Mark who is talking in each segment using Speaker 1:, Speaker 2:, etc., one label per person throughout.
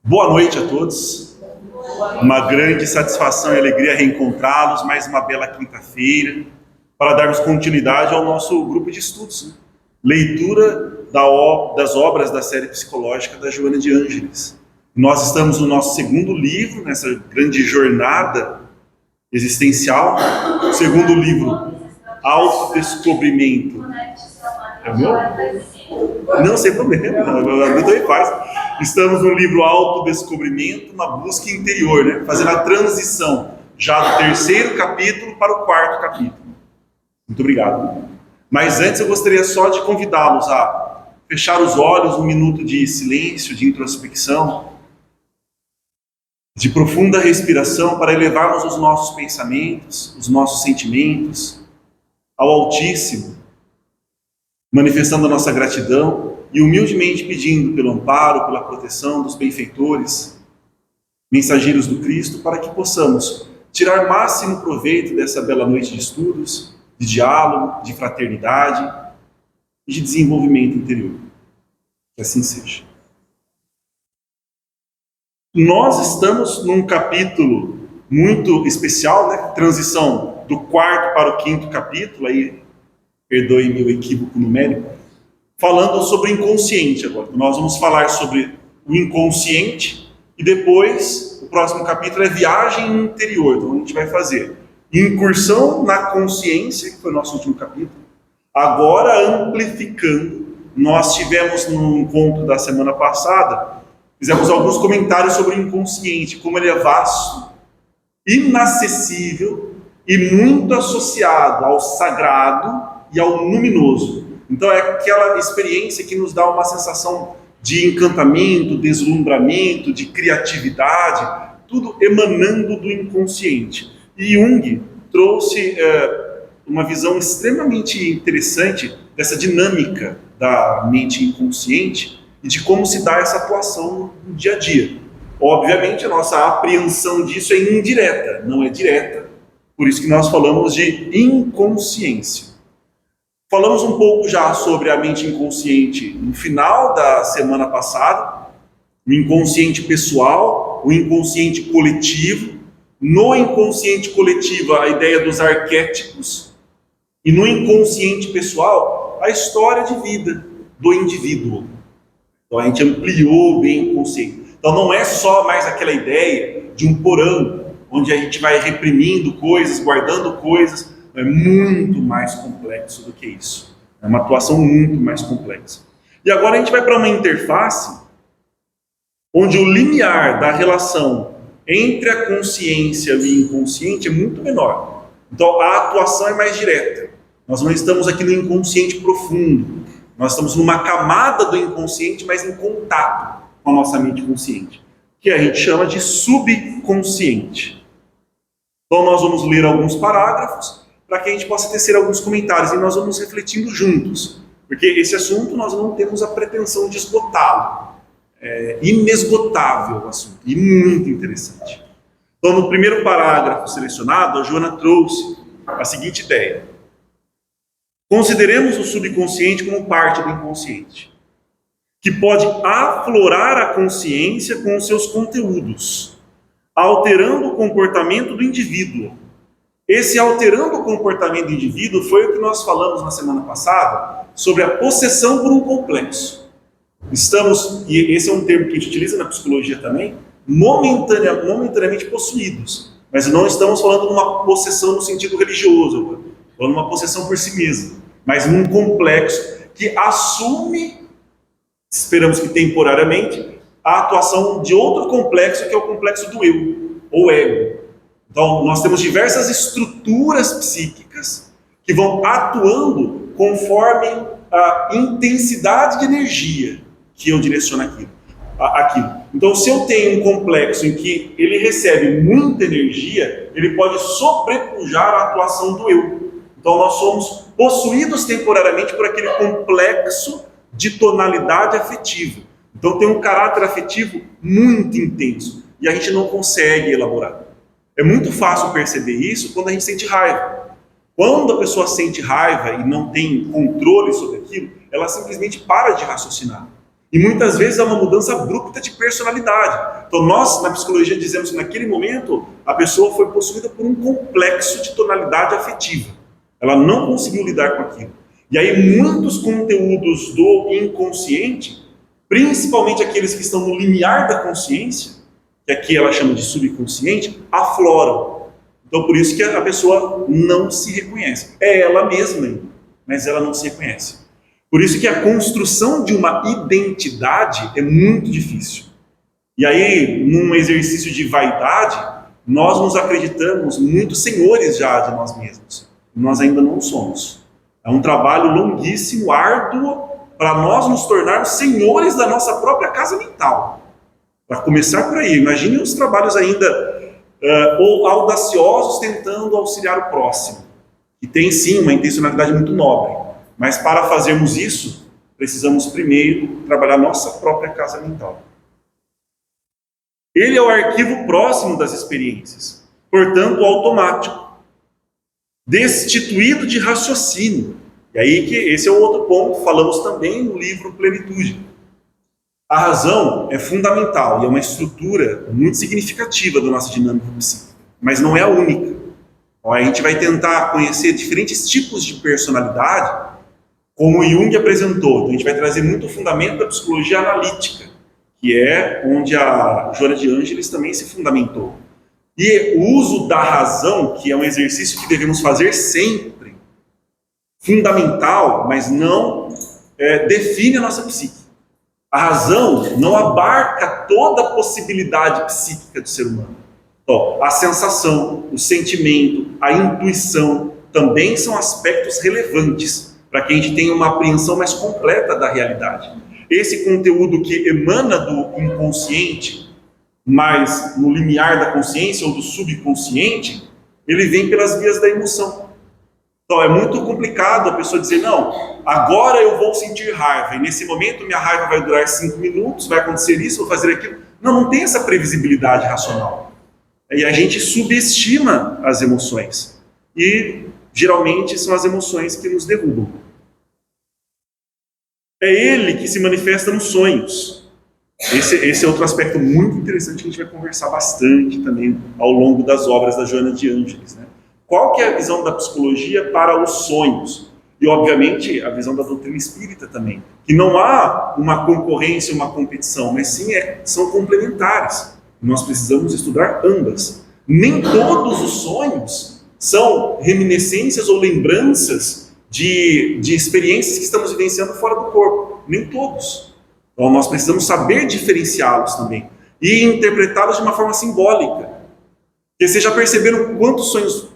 Speaker 1: Boa noite a todos. Uma grande satisfação e alegria reencontrá-los. Mais uma bela quinta-feira para darmos continuidade ao nosso grupo de estudos. Leitura das obras da série psicológica da Joana de Ângeles. Nós estamos no nosso segundo livro, nessa grande jornada existencial. O segundo livro, Autodescobrimento. É o meu? Não, sem problema, não também faz. Estamos no livro Autodescobrimento, uma busca interior, né? Fazendo a transição já do terceiro capítulo para o quarto capítulo. Muito obrigado. Mas antes eu gostaria só de convidá-los a fechar os olhos, um minuto de silêncio, de introspecção, de profunda respiração, para elevarmos os nossos pensamentos, os nossos sentimentos ao Altíssimo, manifestando a nossa gratidão e humildemente pedindo pelo amparo, pela proteção dos benfeitores, mensageiros do Cristo, para que possamos tirar máximo proveito dessa bela noite de estudos, de diálogo, de fraternidade e de desenvolvimento interior. Que assim seja. Nós estamos num capítulo muito especial, né? Transição do quarto para o quinto capítulo, aí perdoe meu equívoco numérico, falando sobre o inconsciente agora. Nós vamos falar sobre o inconsciente e depois o próximo capítulo é viagem interior. Então a gente vai fazer incursão na consciência, que foi o nosso último capítulo, agora amplificando. Nós tivemos no encontro da semana passada, fizemos alguns comentários sobre o inconsciente, como ele é vasto, inacessível e muito associado ao sagrado e ao luminoso. Então é aquela experiência que nos dá uma sensação de encantamento, deslumbramento, de criatividade, tudo emanando do inconsciente. E Jung trouxe uma visão extremamente interessante dessa dinâmica da mente inconsciente e de como se dá essa atuação no dia a dia. Obviamente a nossa apreensão disso é indireta, não é direta, por isso que nós falamos de inconsciência. Falamos um pouco já sobre a mente inconsciente no final da semana passada, o inconsciente pessoal, o inconsciente coletivo. No inconsciente coletivo, a ideia dos arquétipos, e no inconsciente pessoal, a história de vida do indivíduo. Então a gente ampliou bem o conceito. Então não é só mais aquela ideia de um porão, onde a gente vai reprimindo coisas, guardando coisas. É muito mais complexo do que isso. É uma atuação muito mais complexa. E agora a gente vai para uma interface onde o limiar da relação entre a consciência e o inconsciente é muito menor. Então a atuação é mais direta. Nós não estamos aqui no inconsciente profundo. Nós estamos numa camada do inconsciente, mas em contato com a nossa mente consciente, que a gente chama de subconsciente. Então nós vamos ler alguns parágrafos para que a gente possa tecer alguns comentários, e nós vamos refletindo juntos, porque esse assunto nós não temos a pretensão de esgotá-lo. É inesgotável o assunto, e muito interessante. Então, no primeiro parágrafo selecionado, a Joana trouxe a seguinte ideia: consideremos o subconsciente como parte do inconsciente, que pode aflorar a consciência com os seus conteúdos, alterando o comportamento do indivíduo. Esse alterando o comportamento do indivíduo foi o que nós falamos na semana passada sobre a possessão por um complexo. E esse é um termo que a gente utiliza na psicologia também, momentaneamente possuídos. Mas não estamos falando de uma possessão no sentido religioso, falando de uma possessão por si mesmo, mas num complexo que assume, esperamos que temporariamente, a atuação de outro complexo, que é o complexo do eu, ou ego. Então, nós temos diversas estruturas psíquicas que vão atuando conforme a intensidade de energia que eu direciono aquilo. Então, se eu tenho um complexo em que ele recebe muita energia, ele pode sobrepujar a atuação do eu. Então, nós somos possuídos temporariamente por aquele complexo de tonalidade afetiva. Então, tem um caráter afetivo muito intenso e a gente não consegue elaborar. É muito fácil perceber isso quando a gente sente raiva. Quando a pessoa sente raiva e não tem controle sobre aquilo, ela simplesmente para de raciocinar. E muitas vezes é uma mudança abrupta de personalidade. Então nós, na psicologia, dizemos que naquele momento a pessoa foi possuída por um complexo de tonalidade afetiva. Ela não conseguiu lidar com aquilo. E aí muitos conteúdos do inconsciente, principalmente aqueles que estão no limiar da consciência, que aqui ela chama de subconsciente, afloram. Então por isso que a pessoa não se reconhece. É ela mesma, mas ela não se reconhece. Por isso que a construção de uma identidade é muito difícil. E aí, num exercício de vaidade, nós nos acreditamos muito senhores já de nós mesmos. Nós ainda não somos. É um trabalho longuíssimo, árduo, para nós nos tornarmos senhores da nossa própria casa mental. Para começar por aí, imagine os trabalhos ainda ou audaciosos tentando auxiliar o próximo. E tem sim uma intencionalidade muito nobre. Mas para fazermos isso, precisamos primeiro trabalhar nossa própria casa mental. Ele é o arquivo próximo das experiências, portanto automático, destituído de raciocínio. E aí que esse é o outro ponto, falamos também no livro Plenitude. A razão é fundamental e é uma estrutura muito significativa da nossa dinâmica psíquica, mas não é a única. A gente vai tentar conhecer diferentes tipos de personalidade, como Jung apresentou. Então a gente vai trazer muito o fundamento da psicologia analítica, que é onde a Joana de Ângeles também se fundamentou. E o uso da razão, que é um exercício que devemos fazer sempre, fundamental, mas não define a nossa psique. A razão não abarca toda a possibilidade psíquica do ser humano. Então, a sensação, o sentimento, a intuição também são aspectos relevantes para que a gente tenha uma apreensão mais completa da realidade. Esse conteúdo que emana do inconsciente, mas no limiar da consciência ou do subconsciente, ele vem pelas vias da emoção. Então é muito complicado a pessoa dizer, não, agora eu vou sentir raiva, e nesse momento minha raiva vai durar 5 minutos, vai acontecer isso, vou fazer aquilo. Não tem essa previsibilidade racional. E a gente subestima as emoções. E geralmente são as emoções que nos derrubam. É ele que se manifesta nos sonhos. Esse é outro aspecto muito interessante que a gente vai conversar bastante também ao longo das obras da Joana de Ângeles, né? Qual que é a visão da psicologia para os sonhos? E, obviamente, a visão da doutrina espírita também. Que não há uma concorrência, uma competição, mas sim são complementares. Nós precisamos estudar ambas. Nem todos os sonhos são reminiscências ou lembranças de experiências que estamos vivenciando fora do corpo. Nem todos. Então nós precisamos saber diferenciá-los também. E interpretá-los de uma forma simbólica. Porque vocês já perceberam quantos sonhos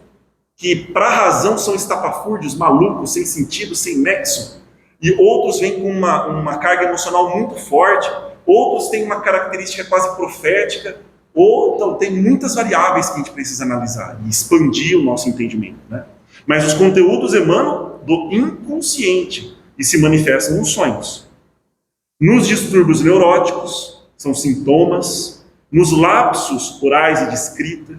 Speaker 1: que para a razão são estapafúrdios, malucos, sem sentido, sem nexo. E outros vêm com uma carga emocional muito forte. Outros têm uma característica quase profética. Ou então, tem muitas variáveis que a gente precisa analisar e expandir o nosso entendimento, né? Mas os conteúdos emanam do inconsciente e se manifestam nos sonhos. Nos distúrbios neuróticos, são sintomas, nos lapsos orais e de escrita,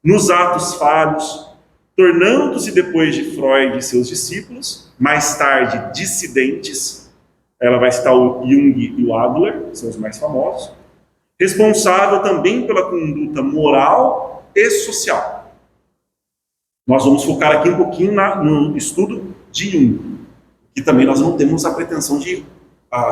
Speaker 1: nos atos falhos, tornando-se depois de Freud e seus discípulos, mais tarde dissidentes. Ela vai citar o Jung e o Adler, que são os mais famosos. Responsável também pela conduta moral e social. Nós vamos focar aqui um pouquinho no estudo de Jung, que também nós não temos a pretensão de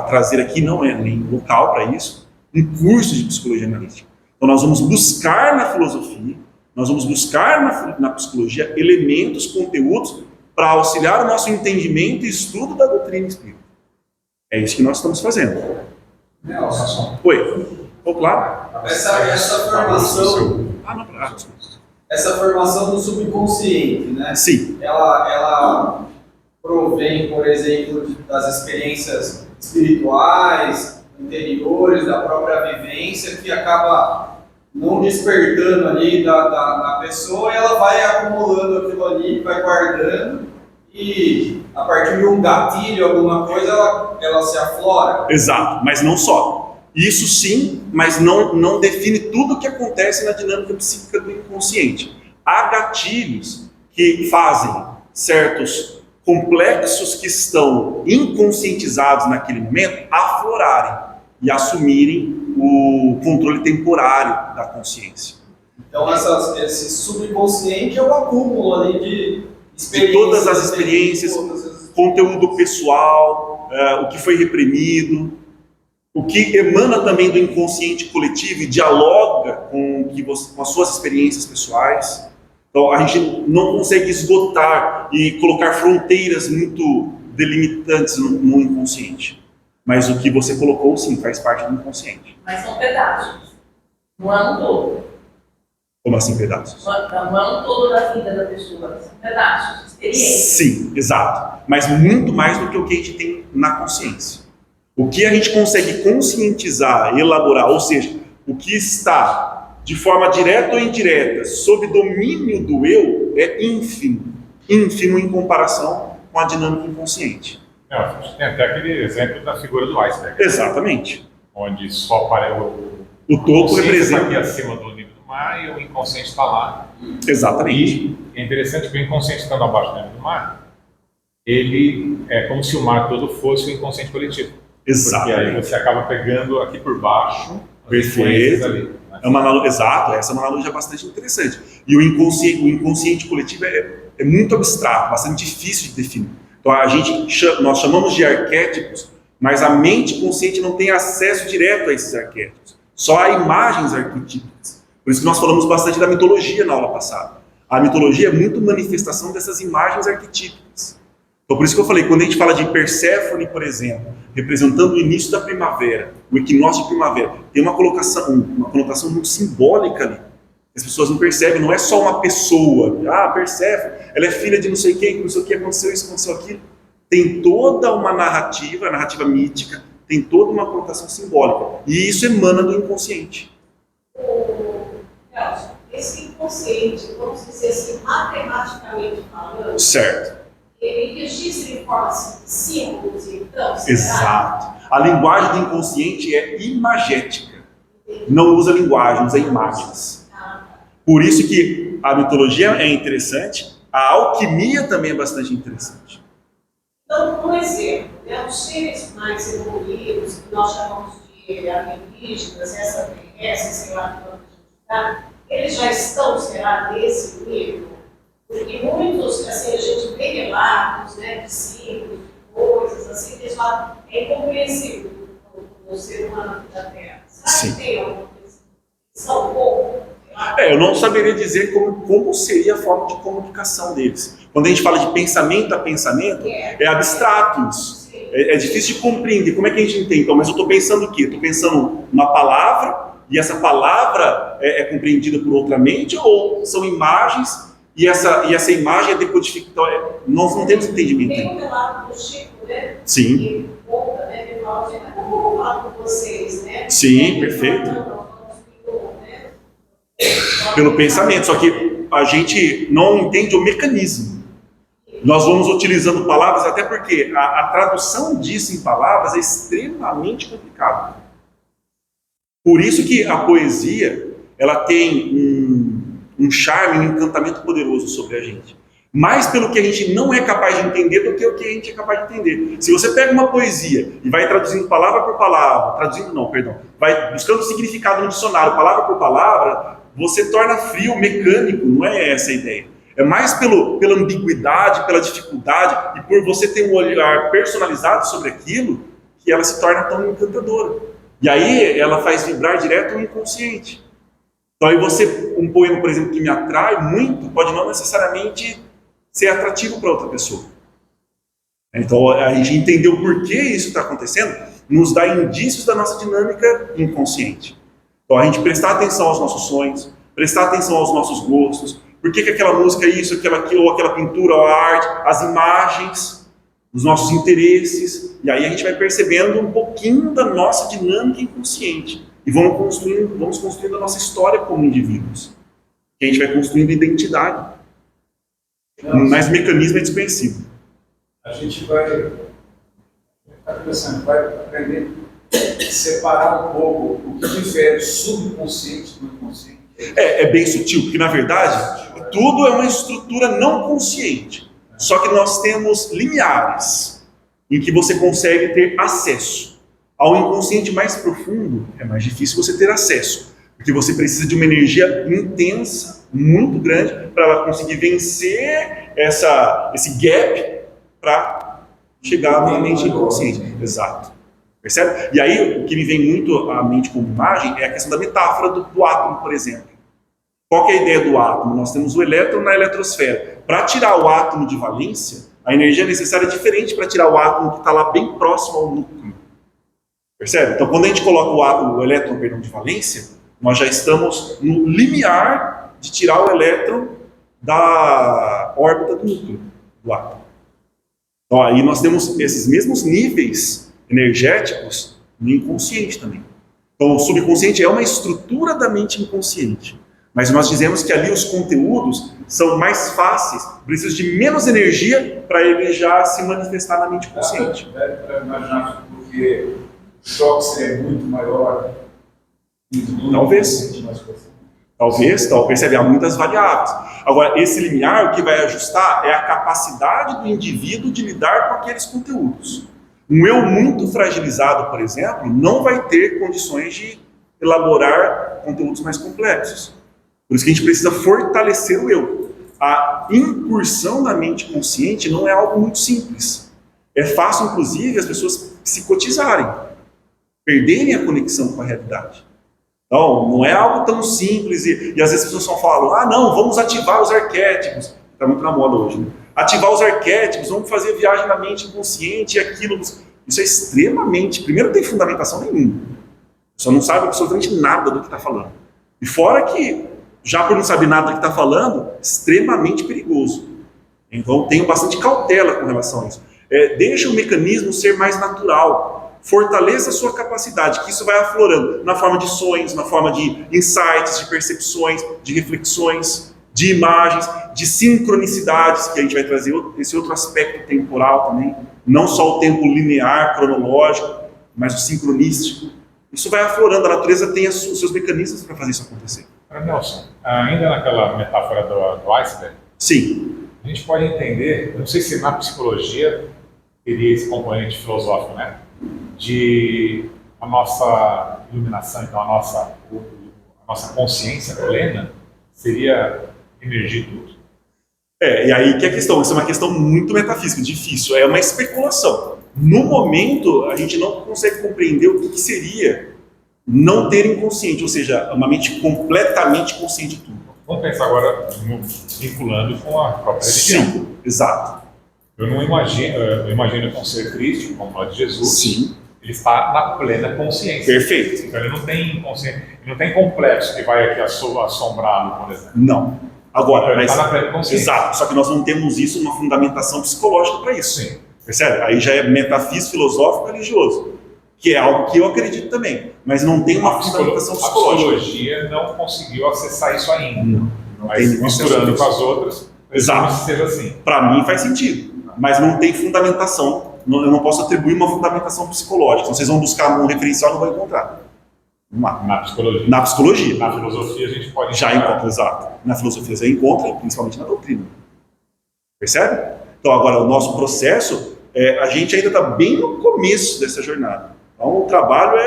Speaker 1: trazer aqui, não é nem local para isso, um curso de psicologia analítica. Então nós vamos buscar na filosofia, nós vamos buscar na psicologia elementos, conteúdos para auxiliar o nosso entendimento e estudo da doutrina espírita. É isso que nós estamos fazendo.
Speaker 2: Nelson.
Speaker 1: Oi. Claro.
Speaker 2: Essa formação. Essa formação do subconsciente, né?
Speaker 1: Sim.
Speaker 2: Ela provém, por exemplo, das experiências espirituais, interiores, da própria vivência, que acaba não despertando ali da pessoa, e ela vai acumulando aquilo ali, vai guardando, e a partir de um gatilho, alguma coisa, ela se aflora.
Speaker 1: Exato, mas não só. Isso sim, mas não define tudo o que acontece na dinâmica psíquica do inconsciente. Há gatilhos que fazem certos complexos que estão inconscientizados naquele momento aflorarem e assumirem o controle temporário da consciência.
Speaker 2: Então, esse subconsciente é um acúmulo ali de experiências.
Speaker 1: De todas as experiências, conteúdo pessoal, o que foi reprimido, o que emana também do inconsciente coletivo e dialoga com as suas experiências pessoais. Então, a gente não consegue esgotar e colocar fronteiras muito delimitantes no inconsciente. Mas o que você colocou, sim, faz parte do inconsciente.
Speaker 3: Mas são pedaços. Não é um todo.
Speaker 1: Como assim, pedaços?
Speaker 3: Não é um todo da vida da pessoa. São pedaços, experiências.
Speaker 1: Sim, exato. Mas muito mais do que o que a gente tem na consciência. O que a gente consegue conscientizar, elaborar, ou seja, o que está de forma direta ou indireta, sob domínio do eu, é ínfimo em comparação com a dinâmica inconsciente.
Speaker 4: A gente tem até aquele exemplo da figura do iceberg.
Speaker 1: Exatamente.
Speaker 4: Onde só aparece
Speaker 1: o topo representa
Speaker 4: aqui acima do nível do mar e o inconsciente está lá.
Speaker 1: Exatamente.
Speaker 4: E é interessante que o inconsciente estando abaixo do nível do mar, ele é como se o mar todo fosse o inconsciente coletivo.
Speaker 1: Exatamente.
Speaker 4: Porque aí você acaba pegando aqui por baixo.
Speaker 1: Perfeito.
Speaker 4: Ali, né?
Speaker 1: Exato, essa é uma analogia bastante interessante. E o inconsciente coletivo é muito abstrato, bastante difícil de definir. Então nós chamamos de arquétipos, mas a mente consciente não tem acesso direto a esses arquétipos. Só há imagens arquetípicas. Por isso que nós falamos bastante da mitologia na aula passada. A mitologia é muito manifestação dessas imagens arquetípicas. Então por isso que eu falei, quando a gente fala de Perséfone, por exemplo, representando o início da primavera, o equinócio de primavera, tem uma conotação muito simbólica ali. As pessoas não percebem, não é só uma pessoa. Perséfone, ela é filha de não sei quem, não sei o que, aconteceu isso, aconteceu aquilo. Tem toda uma narrativa, a narrativa mítica, tem toda uma conotação simbólica. E isso emana do inconsciente.
Speaker 5: Nelson, esse inconsciente, vamos dizer assim, matematicamente falando,
Speaker 1: certo.
Speaker 5: Ele registra em forma de símbolos, então?
Speaker 1: Exato. A linguagem do inconsciente é imagética. Não usa linguagem, usa imagens. Por isso que a mitologia é interessante, a alquimia também é bastante interessante.
Speaker 5: Então, um exemplo, né, os seres mais evoluídos, que nós chamamos de alienígenas, extraterrestres, sei lá como a gente está, eles já estão, será, nesse nível? Porque muitos, assim, a gente vê relatos, né, de símbolos, de coisas, assim, que eles falam, é incompreensível o ser humano aqui da Terra. Será que tem alguma coisa? São poucos?
Speaker 1: Eu não saberia dizer como seria a forma de comunicação deles. Quando a gente fala de pensamento a pensamento, é abstrato isso. É difícil de compreender. Como é que a gente entende? Então, mas eu estou pensando o quê? Estou pensando numa palavra, e essa palavra é compreendida por outra mente, ou são imagens, e essa imagem é decodificada. Então, nós não temos entendimento.
Speaker 5: Tem um relato do Chico, né?
Speaker 1: Sim.
Speaker 5: Que conta, né? Ele fala assim, mas como eu vou falar com vocês, né?
Speaker 1: Sim, perfeito. Pelo pensamento, só que a gente não entende o mecanismo. Nós vamos utilizando palavras, até porque a tradução disso em palavras é extremamente complicada. Por isso que a poesia, ela tem um charme, um encantamento poderoso sobre a gente. Mais pelo que a gente não é capaz de entender do que o que a gente é capaz de entender. Se você pega uma poesia e vai traduzindo palavra por palavra, vai buscando o significado no dicionário, palavra por palavra, você torna frio, mecânico, não é essa a ideia. É mais pela ambiguidade, pela dificuldade, e por você ter um olhar personalizado sobre aquilo, que ela se torna tão encantadora. E aí ela faz vibrar direto o inconsciente. Então aí um poema, por exemplo, que me atrai muito, pode não necessariamente ser atrativo para outra pessoa. Então a gente entender o porquê isso está acontecendo, nos dá indícios da nossa dinâmica inconsciente. Então a gente prestar atenção aos nossos sonhos, prestar atenção aos nossos gostos, por que aquela música é isso, aquilo, ou aquela pintura, ou a arte, as imagens, os nossos interesses, e aí a gente vai percebendo um pouquinho da nossa dinâmica inconsciente, e vamos construindo a nossa história como indivíduos, que a gente vai construindo identidade, mas o mecanismo é desconhecido.
Speaker 6: A gente vai aprender a separar um pouco o que difere o subconsciente do inconsciente. É bem sutil, porque na verdade tudo é uma estrutura não consciente.
Speaker 1: Só que nós temos limiares em que você consegue ter acesso. Ao inconsciente mais profundo, é mais difícil você ter acesso, porque você precisa de uma energia intensa, muito grande, para conseguir vencer esse gap para chegar na mente inconsciente. Exato. Percebe? E aí, o que me vem muito à mente como imagem é a questão da metáfora do átomo, por exemplo. Qual que é a ideia do átomo? Nós temos o elétron na eletrosfera. Para tirar o átomo de valência, a energia necessária é diferente para tirar o átomo que está lá bem próximo ao núcleo. Percebe? Então, quando a gente coloca o elétron de valência, nós já estamos no limiar de tirar o elétron da órbita do núcleo do átomo. Então, aí nós temos esses mesmos níveis energéticos no inconsciente também. Então, o subconsciente é uma estrutura da mente inconsciente. Mas nós dizemos que ali os conteúdos são mais fáceis, precisa de menos energia para ele já se manifestar na mente consciente.
Speaker 6: Para imaginar, porque o choque seria muito maior.
Speaker 1: Talvez, percebe? Há muitas variáveis. Agora, esse limiar, o que vai ajustar é a capacidade do indivíduo de lidar com aqueles conteúdos. Um eu muito fragilizado, por exemplo, não vai ter condições de elaborar conteúdos mais complexos. Por isso que a gente precisa fortalecer o eu. A incursão na mente consciente não é algo muito simples. É fácil, inclusive, as pessoas psicotizarem, perderem a conexão com a realidade. Então, não é algo tão simples e às vezes as pessoas só falam, não, vamos ativar os arquétipos. Está muito na moda hoje, né? Ativar os arquétipos, vamos fazer viagem na mente inconsciente e aquilo. Isso é extremamente... Primeiro, não tem fundamentação nenhuma. Você não sabe absolutamente nada do que está falando. E fora que, já por não saber nada do que está falando, extremamente perigoso. Então, tenho bastante cautela com relação a isso. Deixa o mecanismo ser mais natural. Fortaleça a sua capacidade, que isso vai aflorando na forma de sonhos, na forma de insights, de percepções, de reflexões, de imagens, de sincronicidades, que a gente vai trazer esse outro aspecto temporal também. Não só o tempo linear, cronológico, mas o sincronístico. Isso vai aflorando, a natureza tem os seus mecanismos para fazer isso acontecer.
Speaker 4: Nelson, ainda naquela metáfora do iceberg,
Speaker 1: Sim.
Speaker 4: a gente pode entender, não sei se na psicologia teria esse componente filosófico, né? De a nossa iluminação, então a nossa consciência plena seria energia e tudo.
Speaker 1: E aí que é a questão, isso é uma questão muito metafísica, difícil, é uma especulação. No momento, a gente não consegue compreender o que seria não ter inconsciente, ou seja, uma mente completamente consciente de tudo.
Speaker 4: Vamos pensar agora, vinculando com a própria religião.
Speaker 1: Sim, exato.
Speaker 4: Eu imagino que um ser crístico, como fala de Jesus,
Speaker 1: Sim.
Speaker 4: Ele está na plena consciência.
Speaker 1: Perfeito.
Speaker 4: Então ele não tem consciência, ele não tem complexo que vai aqui assombrá-lo, por exemplo.
Speaker 1: Não. Agora,
Speaker 4: ele está na plena consciência.
Speaker 1: Exato, só que nós não temos isso, uma fundamentação psicológica para isso.
Speaker 4: Sim.
Speaker 1: Percebe? Aí já é metafísico, filosófico, religioso, que é algo que eu acredito também, mas não tem uma fundamentação psicológica.
Speaker 4: A psicologia não conseguiu acessar isso ainda.
Speaker 1: Não
Speaker 4: mas
Speaker 1: tem
Speaker 4: misturando com as outras,
Speaker 1: exato.
Speaker 4: Que seja assim.
Speaker 1: Para mim faz sentido, mas não tem fundamentação. Eu não posso atribuir uma fundamentação psicológica. Então, vocês vão buscar um referencial, não vão encontrar.
Speaker 4: Na psicologia.
Speaker 1: Na psicologia.
Speaker 4: Na filosofia a gente pode
Speaker 1: já encontra, exato. Na filosofia você encontra, principalmente na doutrina. Percebe? Então agora o nosso processo, a gente ainda está bem no começo dessa jornada. Então o trabalho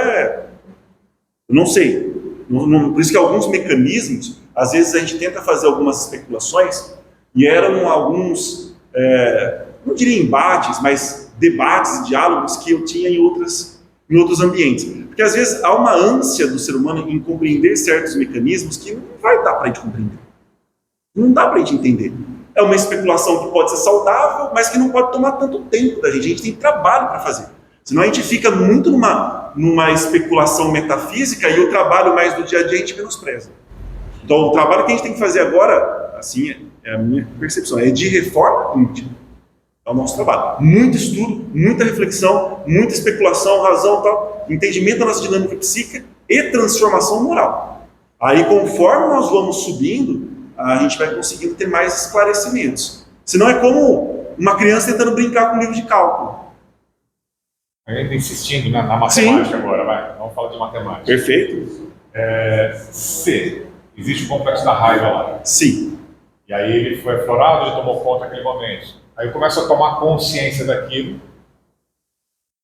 Speaker 1: eu não sei. Por isso que alguns mecanismos, às vezes a gente tenta fazer algumas especulações e eram alguns, não diria embates, mas debates e diálogos que eu tinha em outros ambientes. Porque às vezes há uma ânsia do ser humano em compreender certos mecanismos que não vai dar para a gente compreender. Não dá para a gente entender. É uma especulação que pode ser saudável, mas que não pode tomar tanto tempo da gente. A gente tem trabalho para fazer. Senão a gente fica muito numa especulação metafísica e o trabalho mais do dia a dia a gente menospreza. Então o trabalho que a gente tem que fazer agora, assim, é a minha percepção, é de reforma íntima. É o nosso trabalho. Muito estudo, muita reflexão, muita especulação, razão, tal, entendimento da nossa dinâmica psíquica e transformação moral. Aí, conforme nós vamos subindo, a gente vai conseguindo ter mais esclarecimentos. Senão é como uma criança tentando brincar com um livro de cálculo.
Speaker 4: Ainda insistindo na matemática. Sim. Agora, vai. Vamos falar de matemática.
Speaker 1: Perfeito.
Speaker 4: C. Existe o complexo da raiva lá.
Speaker 1: Sim.
Speaker 4: E aí ele foi aflorado, ele tomou conta naquele momento. Aí eu começo a tomar consciência daquilo,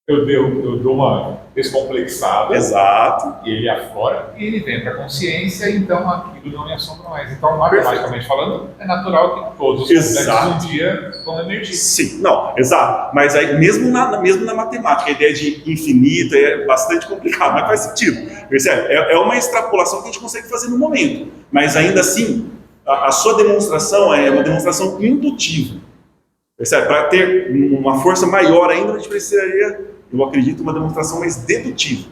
Speaker 4: eu dou uma descomplexada,
Speaker 1: Exato.
Speaker 4: e ele aflora, e ele vem para a consciência, então aquilo não me assombra mais. Então, matematicamente falando, é natural que todos os complexos um dia vão emergir.
Speaker 1: Sim, não, exato. Mas aí, mesmo na matemática, a ideia de infinito é bastante complicado, mas faz sentido. Percebe? É uma extrapolação que a gente consegue fazer no momento. Mas ainda assim, a sua demonstração é uma demonstração indutiva. Percebe? Para ter uma força maior ainda, a gente precisaria, eu acredito, uma demonstração mais dedutiva.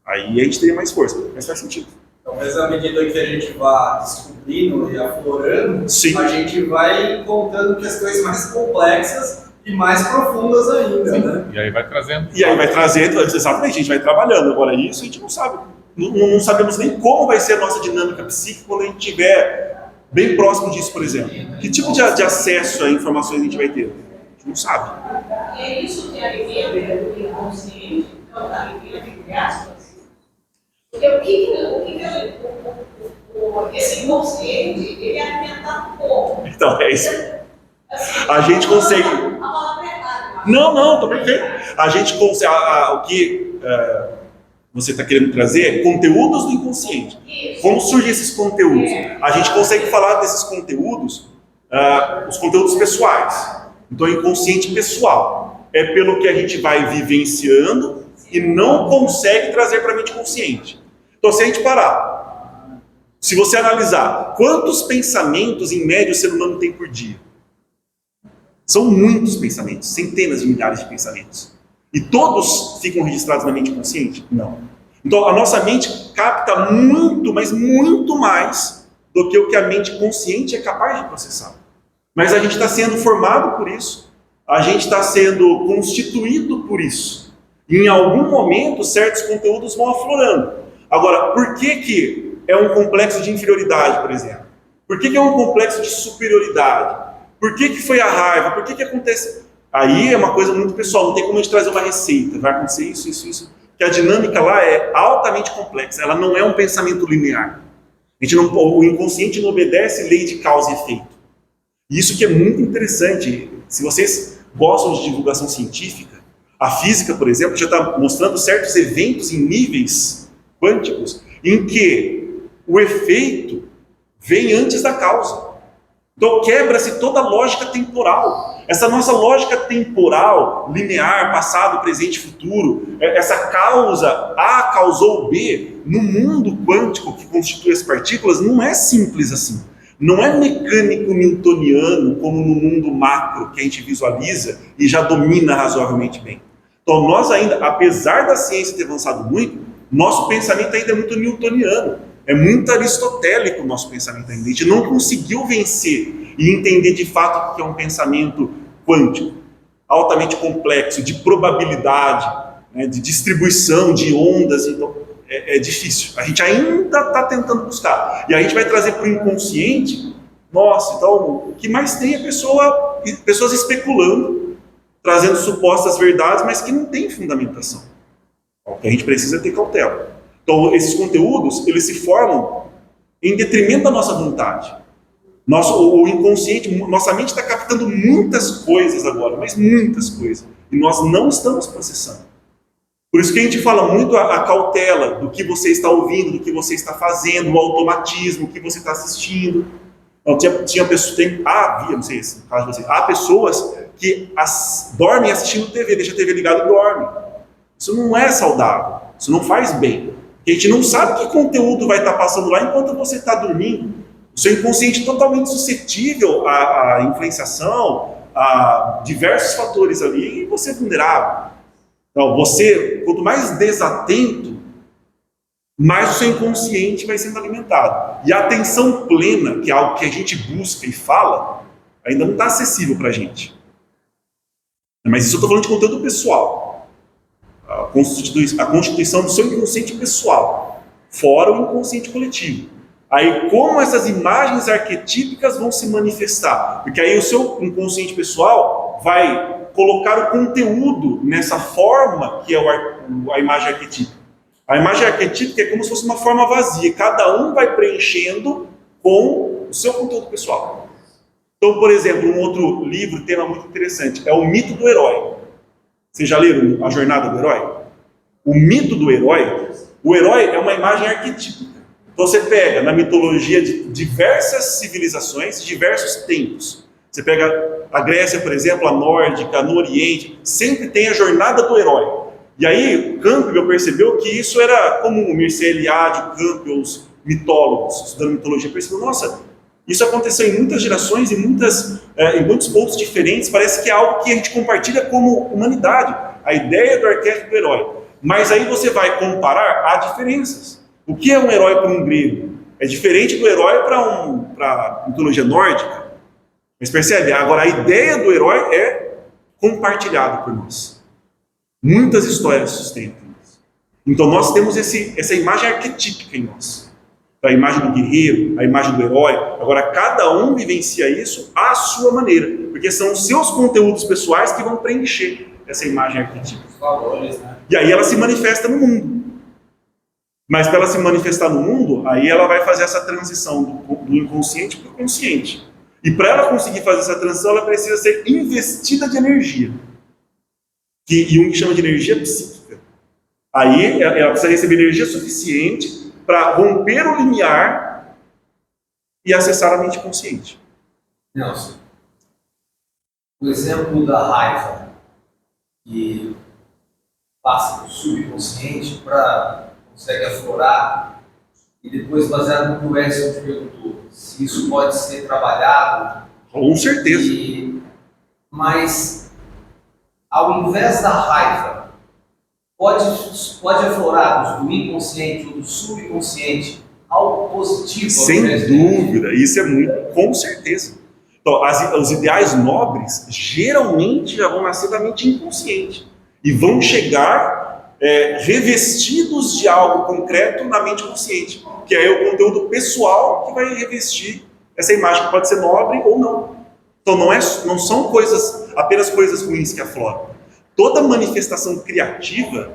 Speaker 1: Aí a gente teria mais força, mas faz sentido.
Speaker 2: Talvez à medida que a gente vá descobrindo e aflorando,
Speaker 1: Sim.
Speaker 2: a gente vai encontrando questões mais complexas e mais profundas ainda, né?
Speaker 4: E aí vai trazendo.
Speaker 1: E aí vai trazendo, exatamente, a gente vai trabalhando. Agora isso a gente não sabe. Não sabemos nem como vai ser a nossa dinâmica psíquica quando a gente estiver bem próximo disso, por exemplo. Que tipo de acesso a informações a gente vai ter? A gente não sabe.
Speaker 5: E é isso que alimenta o inconsciente, então alimenta entre aspas. Porque esse inconsciente, ele é alimentado como?
Speaker 1: Então, é isso.
Speaker 5: Assim,
Speaker 1: A gente consegue.
Speaker 5: A palavra é errada.
Speaker 1: Não, tô perfeito. A gente consegue. O que você está querendo trazer é conteúdos do inconsciente.
Speaker 5: Isso.
Speaker 1: Como surgem esses conteúdos? A gente consegue falar desses conteúdos, os conteúdos pessoais. Então, inconsciente pessoal. É pelo que a gente vai vivenciando e não consegue trazer para a mente consciente. Então, se a gente parar, se você analisar quantos pensamentos em média o ser humano tem por dia, são muitos pensamentos, centenas de milhares de pensamentos. E todos ficam registrados na mente consciente? Não. Então, a nossa mente capta muito, mas muito mais do que o que a mente consciente é capaz de processar. Mas a gente está sendo formado por isso, a gente está sendo constituído por isso. E em algum momento, certos conteúdos vão aflorando. Agora, por que é um complexo de inferioridade, por exemplo? Por que é um complexo de superioridade? Por que foi a raiva? Por que acontece? Aí é uma coisa muito pessoal, não tem como a gente trazer uma receita. Vai acontecer isso. Porque a dinâmica lá é altamente complexa, ela não é um pensamento linear. O inconsciente não obedece lei de causa e efeito. Isso que é muito interessante. Se vocês gostam de divulgação científica, a física, por exemplo, já está mostrando certos eventos em níveis quânticos em que o efeito vem antes da causa. Então quebra-se toda a lógica temporal. Essa nossa lógica temporal, linear, passado, presente, futuro, essa causa A causou B, no mundo quântico que constitui as partículas, não é simples assim. Não é mecânico newtoniano como no mundo macro que a gente visualiza e já domina razoavelmente bem. Então nós ainda, apesar da ciência ter avançado muito, nosso pensamento ainda é muito newtoniano. É muito aristotélico o nosso pensamento ainda. A gente não conseguiu vencer e entender de fato o que é um pensamento quântico, altamente complexo, de probabilidade, né, de distribuição de ondas. Então, é difícil. A gente ainda está tentando buscar. E a gente vai trazer para o inconsciente, nossa, então o que mais tem é pessoas especulando, trazendo supostas verdades, mas que não tem fundamentação. O que a gente precisa é ter cautela. Então, esses conteúdos, eles se formam em detrimento da nossa vontade. O inconsciente, nossa mente está captando muitas coisas agora, mas muitas coisas. E nós não estamos processando. Por isso que a gente fala muito a cautela do que você está ouvindo, do que você está fazendo, o automatismo, o que você está assistindo. Então, tinha pessoas, não sei se no caso de vocês, há pessoas que dormem assistindo TV, deixa a TV ligada e dormem. Isso não é saudável, isso não faz bem. A gente não sabe que conteúdo vai estar passando lá enquanto você está dormindo. O seu inconsciente é totalmente suscetível à influenciação, a diversos fatores ali, e você é vulnerável. Então, quanto mais desatento, mais o seu inconsciente vai sendo alimentado. E a atenção plena, que é algo que a gente busca e fala, ainda não está acessível para a gente. Mas isso eu estou falando de conteúdo pessoal. A constituição do seu inconsciente pessoal, fora o inconsciente coletivo. Aí, como essas imagens arquetípicas vão se manifestar? Porque aí o seu inconsciente pessoal vai colocar o conteúdo nessa forma que é a imagem arquetípica. A imagem arquetípica é como se fosse uma forma vazia. Cada um vai preenchendo com o seu conteúdo pessoal. Então, por exemplo, um outro livro, tema muito interessante, é o mito do herói. Vocês já leram A Jornada do Herói? O mito do herói, o herói é uma imagem arquetípica. Então você pega na mitologia de diversas civilizações, diversos tempos. Você pega a Grécia, por exemplo, a nórdica, no Oriente, sempre tem a jornada do herói. E aí Campbell percebeu que isso era comum, Mircea Eliade, Campbell, os mitólogos, estudando mitologia, percebeu, nossa, isso aconteceu em muitas gerações, em muitos pontos diferentes, parece que é algo que a gente compartilha como humanidade, a ideia do arquétipo do herói. Mas aí você vai comparar, há diferenças. O que é um herói para um grego? É diferente do herói para a mitologia nórdica. Mas percebe? Agora a ideia do herói é compartilhada por nós. Muitas histórias sustentam isso. Então nós temos essa imagem arquetípica em nós. A imagem do guerreiro, a imagem do herói. Agora cada um vivencia isso à sua maneira. Porque são os seus conteúdos pessoais que vão preencher essa imagem arquetípica.
Speaker 2: Os valores, né?
Speaker 1: E aí ela se manifesta no mundo. Mas para ela se manifestar no mundo, aí ela vai fazer essa transição do inconsciente para o consciente. E para ela conseguir fazer essa transição, ela precisa ser investida de energia. Que Jung chama de energia psíquica. Aí ela precisa receber energia suficiente para romper o limiar e acessar a mente consciente.
Speaker 6: Nelson, o exemplo da raiva, que passa do subconsciente para consegue aflorar, e depois, baseado no que o Edson te perguntou, se isso pode ser trabalhado.
Speaker 1: Com certeza.
Speaker 6: Mas, ao invés da raiva, pode aflorar do inconsciente ou do subconsciente algo positivo.
Speaker 1: Sem dúvida, isso é muito, com certeza. Então, os ideais nobres geralmente já vão nascer da mente inconsciente e vão chegar revestidos de algo concreto na mente consciente, que é o conteúdo pessoal que vai revestir essa imagem, que pode ser nobre ou não. Então não são apenas coisas ruins que afloram. Toda manifestação criativa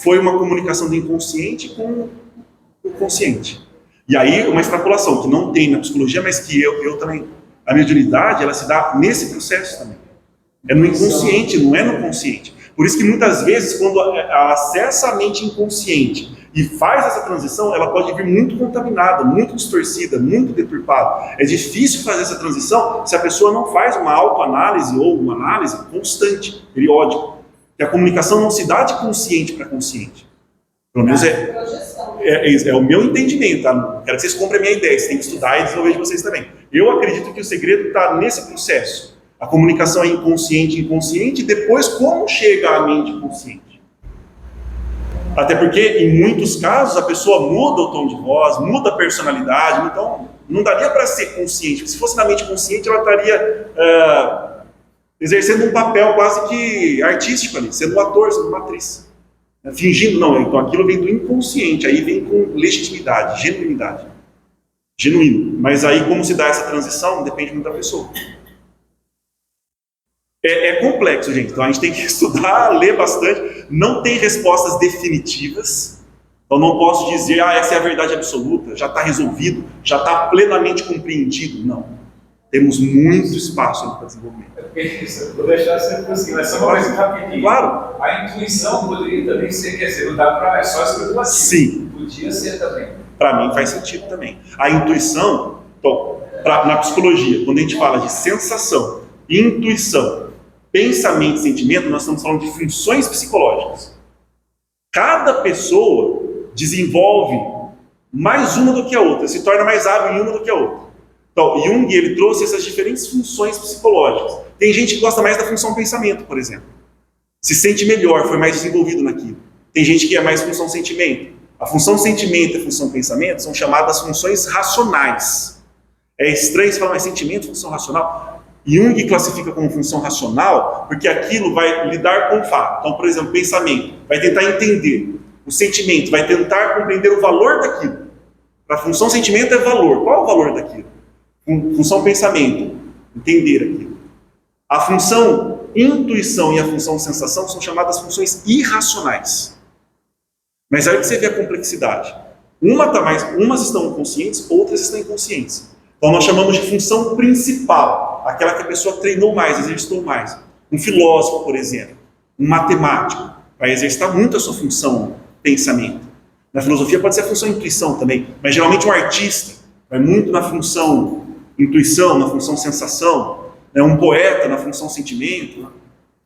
Speaker 1: foi uma comunicação do inconsciente com o consciente. E aí uma extrapolação que não tem na psicologia, mas que eu também, a mediunidade, ela se dá nesse processo também. É no inconsciente, não é no consciente. Por isso que muitas vezes, quando ela acessa a mente inconsciente e faz essa transição, ela pode vir muito contaminada, muito distorcida, muito deturpada. É difícil fazer essa transição se a pessoa não faz uma autoanálise ou uma análise constante, periódica. Que a comunicação não se dá de consciente para consciente. Pelo menos é o meu entendimento, tá? Quero que vocês comprem a minha ideia, vocês têm que estudar e desenvolver de vocês também. Eu acredito que o segredo está nesse processo. A comunicação é inconsciente, inconsciente, e depois como chega à mente consciente. Até porque, em muitos casos, a pessoa muda o tom de voz, muda a personalidade, então não daria para ser consciente. Se fosse na mente consciente, ela estaria exercendo um papel quase que artístico ali, sendo um ator, sendo uma atriz. Fingindo, não, então aquilo vem do inconsciente, aí vem com legitimidade, genuinidade. Genuíno. Mas aí como se dá essa transição, depende muito da pessoa. É complexo, gente. Então a gente tem que estudar, ler bastante. Não tem respostas definitivas. Então não posso dizer, essa é a verdade absoluta, já está resolvido, já está plenamente compreendido. Não. Temos muito espaço para desenvolvimento.
Speaker 6: Vou deixar sempre assim, mas só uma coisa rapidinho.
Speaker 1: Claro.
Speaker 6: A intuição poderia também ser, quer dizer, não dá para, é só especulativo.
Speaker 1: Sim.
Speaker 6: Podia ser também.
Speaker 1: Para mim faz sentido também. A intuição, então, na psicologia, quando a gente fala de sensação, intuição, pensamento e sentimento, nós estamos falando de funções psicológicas. Cada pessoa desenvolve mais uma do que a outra, se torna mais hábil em uma do que a outra. Então, Jung, ele trouxe essas diferentes funções psicológicas. Tem gente que gosta mais da função pensamento, por exemplo. Se sente melhor, foi mais desenvolvido naquilo. Tem gente que é mais função sentimento. A função sentimento e a função pensamento são chamadas funções racionais. É estranho você falar, mas sentimento, função racional? Jung classifica como função racional porque aquilo vai lidar com o fato. Então, por exemplo, pensamento vai tentar entender. O sentimento vai tentar compreender o valor daquilo. Para a função sentimento é valor. Qual é o valor daquilo? Função pensamento, entender aquilo. A função intuição e a função sensação são chamadas funções irracionais. Mas aí que você vê a complexidade. Umas estão conscientes, outras estão inconscientes. Então nós chamamos de função principal, aquela que a pessoa treinou mais, exercitou mais. Um filósofo, por exemplo, um matemático, vai exercitar muito a sua função pensamento. Na filosofia pode ser a função intuição também, mas geralmente um artista vai muito na função intuição, na função sensação, né? Um poeta na função sentimento.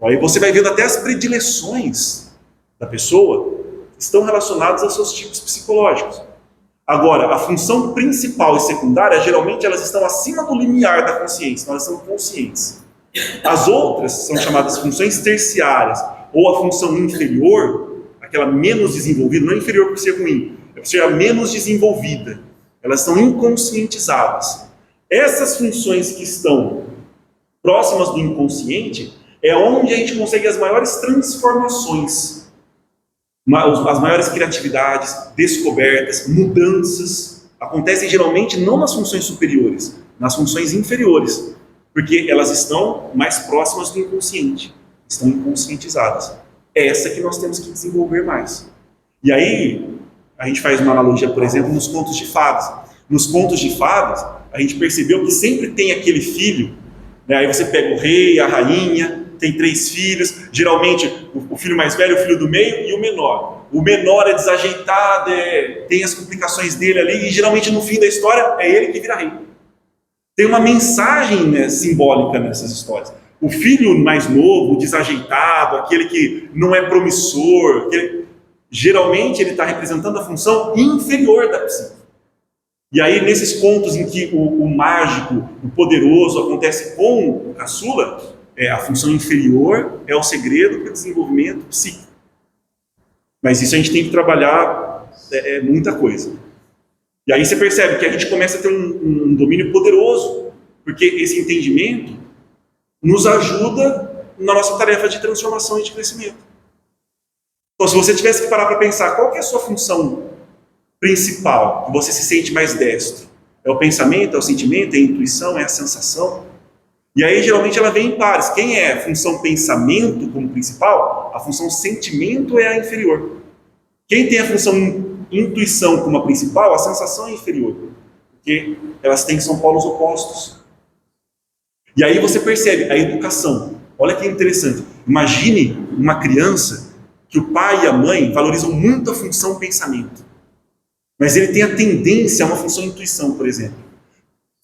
Speaker 1: Aí você vai vendo até as predileções da pessoa estão relacionadas aos seus tipos psicológicos. Agora, a função principal e secundária, geralmente elas estão acima do limiar da consciência, elas são conscientes. As outras são chamadas funções terciárias, ou a função inferior, aquela menos desenvolvida, não é inferior por ser ruim, é por ser a menos desenvolvida. Elas são inconscientizadas. Essas funções que estão próximas do inconsciente é onde a gente consegue as maiores transformações, as maiores criatividades, descobertas, mudanças. Acontecem geralmente não nas funções superiores, nas funções inferiores, porque elas estão mais próximas do inconsciente, estão inconscientizadas. É essa que nós temos que desenvolver mais. E aí, a gente faz uma analogia, por exemplo, nos contos de fadas. Nos contos de fadas, a gente percebeu que sempre tem aquele filho, né? Aí você pega o rei, a rainha, tem 3 filhos, geralmente o filho mais velho, o filho do meio e o menor. O menor é desajeitado, tem as complicações dele ali, e geralmente no fim da história é ele que vira rei. Tem uma mensagem, né, simbólica nessas histórias. O filho mais novo, desajeitado, aquele que não é promissor, geralmente ele está representando a função inferior da psique. E aí, nesses contos em que o mágico, o poderoso, acontece com o caçula, a função inferior é o segredo para o desenvolvimento psíquico. Mas isso a gente tem que trabalhar muita coisa. E aí você percebe que a gente começa a ter um domínio poderoso, porque esse entendimento nos ajuda na nossa tarefa de transformação e de crescimento. Então, se você tivesse que parar para pensar, qual que é a sua função principal, que você se sente mais destro? É o pensamento, é o sentimento, é a intuição, é a sensação? E aí, geralmente, ela vem em pares. Quem é a função pensamento como principal? A função sentimento é a inferior. Quem tem a função intuição como a principal, a sensação é inferior. Porque elas são polos opostos. E aí você percebe a educação. Olha que interessante. Imagine uma criança que o pai e a mãe valorizam muito a função pensamento. Mas ele tem a tendência a uma função intuição, por exemplo.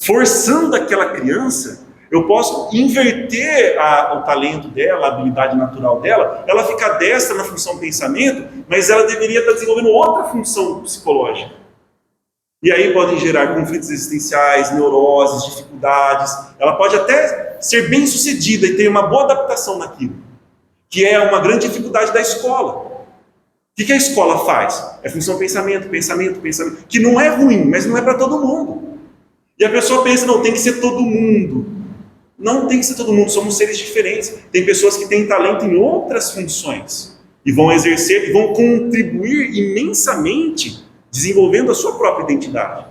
Speaker 1: Forçando aquela criança, eu posso inverter o talento dela, a habilidade natural dela, ela fica destra na função pensamento, mas ela deveria estar desenvolvendo outra função psicológica. E aí podem gerar conflitos existenciais, neuroses, dificuldades. Ela pode até ser bem sucedida e ter uma boa adaptação naquilo, que é uma grande dificuldade da escola. O que a escola faz? É função pensamento, pensamento, pensamento, que não é ruim, mas não é para todo mundo. E a pessoa pensa, não, tem que ser todo mundo. Não tem que ser todo mundo, somos seres diferentes. Tem pessoas que têm talento em outras funções e vão exercer e vão contribuir imensamente desenvolvendo a sua própria identidade.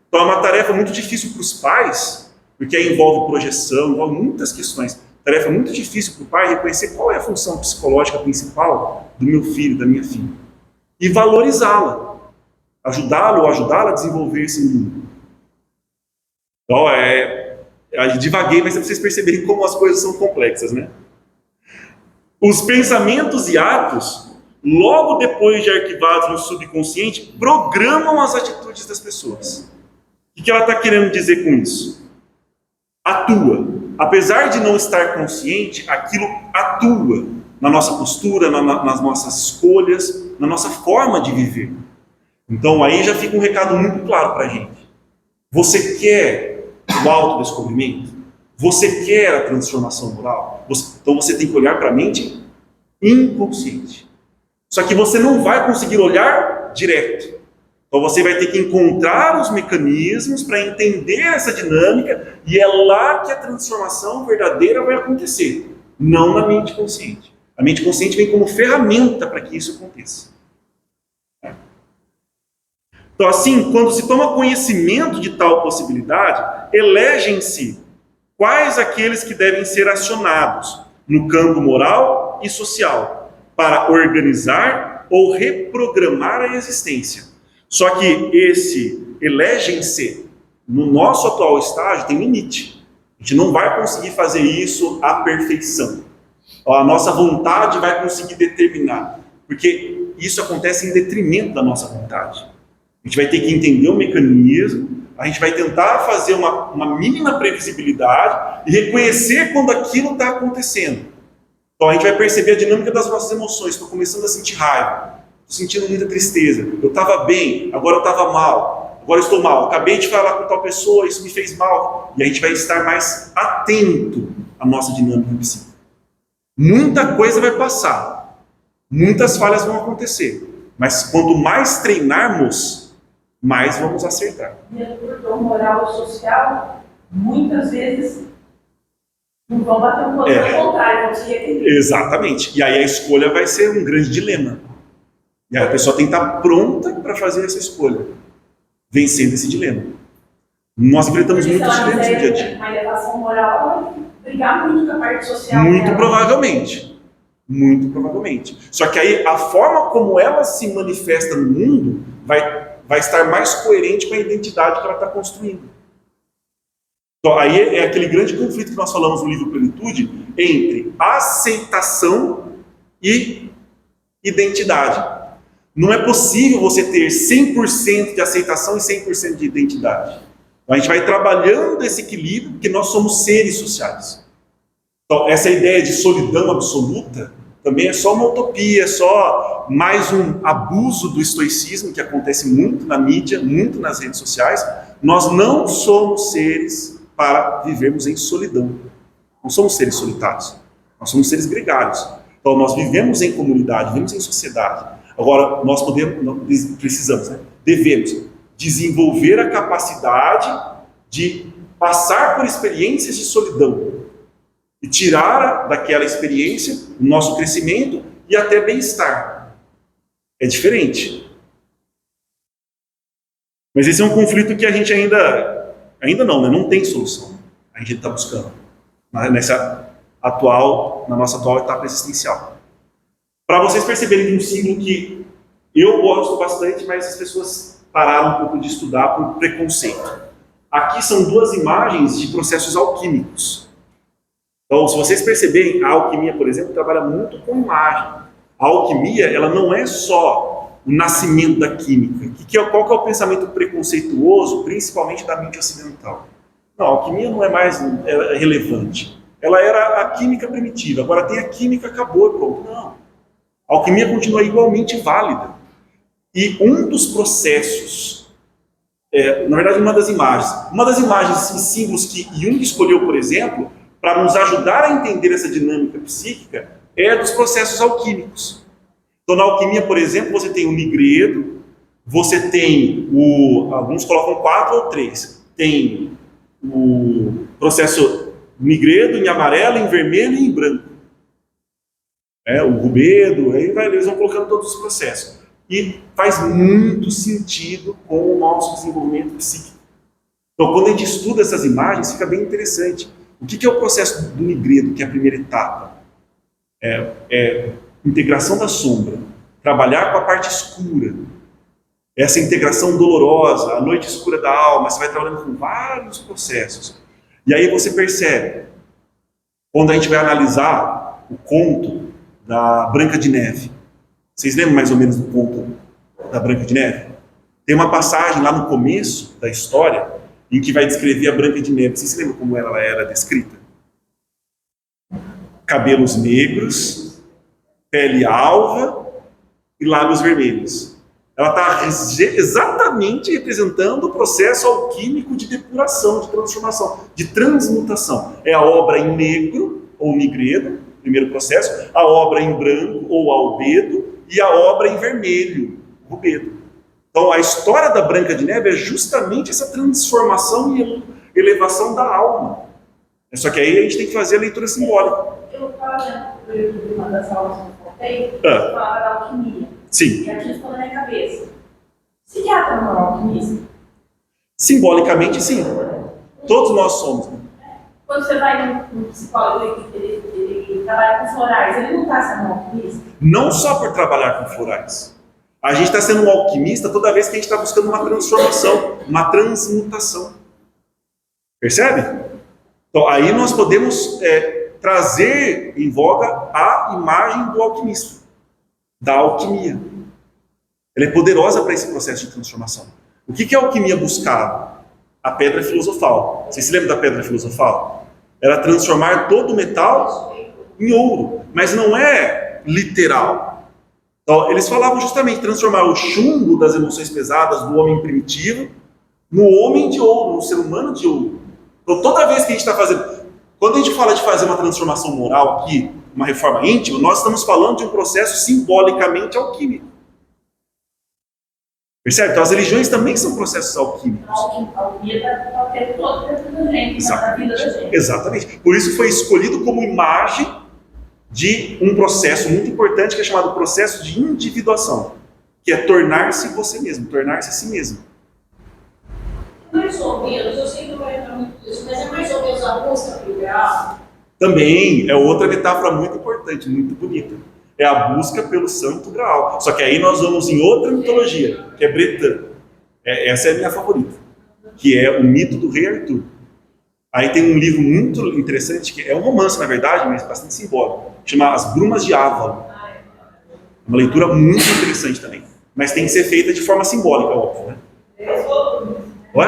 Speaker 1: Então é uma tarefa muito difícil para os pais, porque envolve projeção, envolve muitas questões. Tarefa muito difícil para o pai reconhecer qual é a função psicológica principal do meu filho, da minha filha, e valorizá-la, ajudá-lo ou ajudá-la a desenvolver esse mundo. Então eu divaguei, mas é para vocês perceberem como as coisas são complexas, né? Os pensamentos e atos, logo depois de arquivados no subconsciente, programam as atitudes das pessoas. O que ela está querendo dizer com isso? Atua. Apesar de não estar consciente, aquilo atua na nossa postura, nas nossas escolhas, na nossa forma de viver. Então aí já fica um recado muito claro para a gente. Você quer o autodescobrimento? Você quer a transformação moral? Então você tem que olhar para a mente inconsciente. Só que você não vai conseguir olhar direto. Então você vai ter que encontrar os mecanismos para entender essa dinâmica, e é lá que a transformação verdadeira vai acontecer, não na mente consciente. A mente consciente vem como ferramenta para que isso aconteça. Então assim, quando se toma conhecimento de tal possibilidade, elegem-se quais aqueles que devem ser acionados no campo moral e social para organizar ou reprogramar a existência. Só que esse elegem-se no nosso atual estágio tem limite. A gente não vai conseguir fazer isso à perfeição. A nossa vontade vai conseguir determinar, porque isso acontece em detrimento da nossa vontade. A gente vai ter que entender o mecanismo, a gente vai tentar fazer uma mínima previsibilidade e reconhecer quando aquilo está acontecendo. Então a gente vai perceber a dinâmica das nossas emoções. Estou começando a sentir raiva, estou sentindo muita tristeza, eu estava bem, agora eu estava mal, agora eu estou mal, acabei de falar com tal pessoa, isso me fez mal. E a gente vai estar mais atento à nossa dinâmica psíquica. Muita coisa vai passar, muitas falhas vão acontecer, mas quanto mais treinarmos, mais vamos acertar.
Speaker 3: E a moral e social, muitas vezes, não vão bater um pouco ao contrário, vão se arrepender.
Speaker 1: Exatamente. E aí a escolha vai ser um grande dilema. E aí a pessoa tem que estar pronta para fazer essa escolha, vencendo esse dilema. Nós enfrentamos muitos dilemas no dia a dia.
Speaker 3: Uma elevação moral, ela vai brigar muito com a parte social.
Speaker 1: Muito provavelmente. Muito provavelmente. Só que aí a forma como ela se manifesta no mundo vai estar mais coerente com a identidade que ela está construindo. Então, aí é aquele grande conflito que nós falamos no livro Plenitude entre aceitação e identidade. Não é possível você ter 100% de aceitação e 100% de identidade. Então, a gente vai trabalhando esse equilíbrio porque nós somos seres sociais. Então, essa ideia de solidão absoluta também é só uma utopia, é só mais um abuso do estoicismo que acontece muito na mídia, muito nas redes sociais. Nós não somos seres para vivermos em solidão. Não somos seres solitários. Nós somos seres gregários. Então, nós vivemos em comunidade, vivemos em sociedade. Agora, nós devemos desenvolver a capacidade de passar por experiências de solidão e tirar daquela experiência o nosso crescimento e até bem-estar. É diferente. Mas esse é um conflito que a gente ainda não tem solução. A gente está buscando na nossa atual etapa existencial. Para vocês perceberem um símbolo que eu gosto bastante, mas as pessoas pararam um pouco de estudar por preconceito. Aqui são duas imagens de processos alquímicos. Então, se vocês perceberem, a alquimia, por exemplo, trabalha muito com imagem. A alquimia, ela não é só o nascimento da química. Qual que é o pensamento preconceituoso, principalmente da mente ocidental? Não, a alquimia não é mais relevante. Ela era a química primitiva, agora tem a química, acabou e pronto. Não. A alquimia continua igualmente válida. E um dos processos, na verdade, uma das imagens e símbolos que Jung escolheu, por exemplo, para nos ajudar a entender essa dinâmica psíquica, é dos processos alquímicos. Então, na alquimia, por exemplo, você tem o nigredo, você tem alguns colocam 4 ou 3. Tem o processo nigredo em amarelo, em vermelho e em branco. O rubedo, eles vão colocando todos os processos. E faz muito sentido com o nosso desenvolvimento psíquico. Então, quando a gente estuda essas imagens, fica bem interessante. O que é o processo do nigredo, que é a primeira etapa? É integração da sombra, trabalhar com a parte escura, essa integração dolorosa, a noite escura da alma, você vai trabalhando com vários processos. E aí você percebe, quando a gente vai analisar o conto da Branca de Neve, vocês lembram mais ou menos do conto da Branca de Neve? Tem uma passagem lá no começo da história em que vai descrever a Branca de Neve. Vocês se lembram como ela era descrita? Cabelos negros, pele alva e lábios vermelhos. Ela está exatamente representando o processo alquímico de depuração, de transformação, de transmutação. É a obra em negro, ou nigredo, primeiro processo, a obra em branco, ou albedo, e a obra em vermelho, rubedo. Então, a história da Branca de Neve é justamente essa transformação e elevação da alma. Só que aí a gente tem que fazer a leitura simbólica.
Speaker 3: Eu estava vendo uma das aulas que eu contei, falava da alquimia.
Speaker 1: Sim.
Speaker 3: E aquilo ficou na minha cabeça. Psiquiatra não é um alquimista?
Speaker 1: Simbolicamente, sim. Todos nós somos.
Speaker 3: Quando você vai no psicólogo, ele trabalha com florais, ele não está sendo um alquimista?
Speaker 1: Não só por trabalhar com florais. A gente está sendo um alquimista toda vez que a gente está buscando uma transformação, uma transmutação. Percebe? Então, aí nós podemos trazer em voga a imagem do alquimista, da alquimia. Ela é poderosa para esse processo de transformação. O que a alquimia buscava? A pedra filosofal. Vocês se lembram da pedra filosofal? Era transformar todo o metal em ouro, mas não é literal. Então, eles falavam justamente transformar o chumbo das emoções pesadas do homem primitivo no homem de ouro, no ser humano de ouro. Então, toda vez que a gente está fazendo... Quando a gente fala de fazer uma transformação moral aqui, uma reforma íntima, nós estamos falando de um processo simbolicamente alquímico. Percebe? Então, as religiões também são processos alquímicos.
Speaker 3: A alquimia está o tempo todo dentro da gente, na vida da gente.
Speaker 1: Exatamente. Por isso foi escolhido como imagem de um processo muito importante que é chamado processo de individuação, que é tornar-se você mesmo, tornar-se a si mesmo.
Speaker 5: Mais ou menos, eu sei que não vai entrar muito nisso, mas é mais ou menos a busca pelo grau.
Speaker 1: Também é outra metáfora muito importante, muito bonita. É a busca pelo santo graal. Só que aí nós vamos em outra mitologia, que é bretã. Essa é a minha favorita, que é o mito do rei Arthur. Aí tem um livro muito interessante, que é um romance, na verdade, mas bastante simbólico, chama As Brumas de Avalon. Uma leitura muito interessante também. Mas tem que ser feita de forma simbólica, óbvio, né? Ué?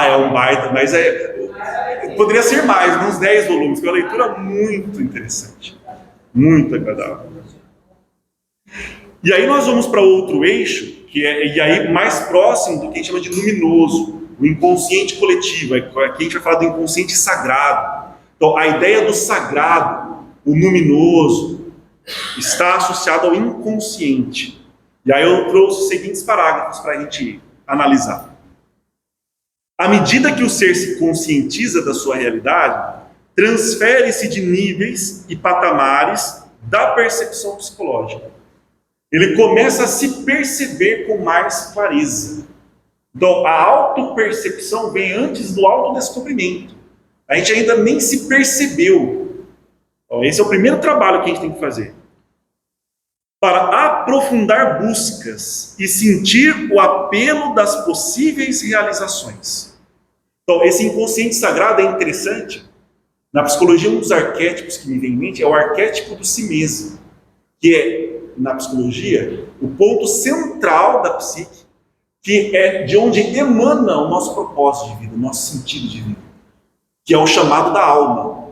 Speaker 1: É um baita, mas poderia ser mais, uns 10 volumes, que é uma leitura muito interessante. Muito agradável. E aí nós vamos para outro eixo, e aí mais próximo do que a gente chama de luminoso, o inconsciente coletivo. Aqui a gente vai falar do inconsciente sagrado. Então, a ideia do sagrado, o luminoso, está associado ao inconsciente. E aí eu trouxe os seguintes parágrafos para a gente analisar. À medida que o ser se conscientiza da sua realidade, transfere-se de níveis e patamares da percepção psicológica. Ele começa a se perceber com mais clareza. Então, a autopercepção vem antes do autodescobrimento. A gente ainda nem se percebeu. Então, esse é o primeiro trabalho que a gente tem que fazer. Para aprofundar buscas e sentir o apelo das possíveis realizações. Então, esse inconsciente sagrado é interessante. Na psicologia, um dos arquétipos que me vem em mente é o arquétipo do si mesmo, que é, na psicologia, o ponto central da psique, que é de onde emana o nosso propósito de vida, o nosso sentido de vida, que é o chamado da alma.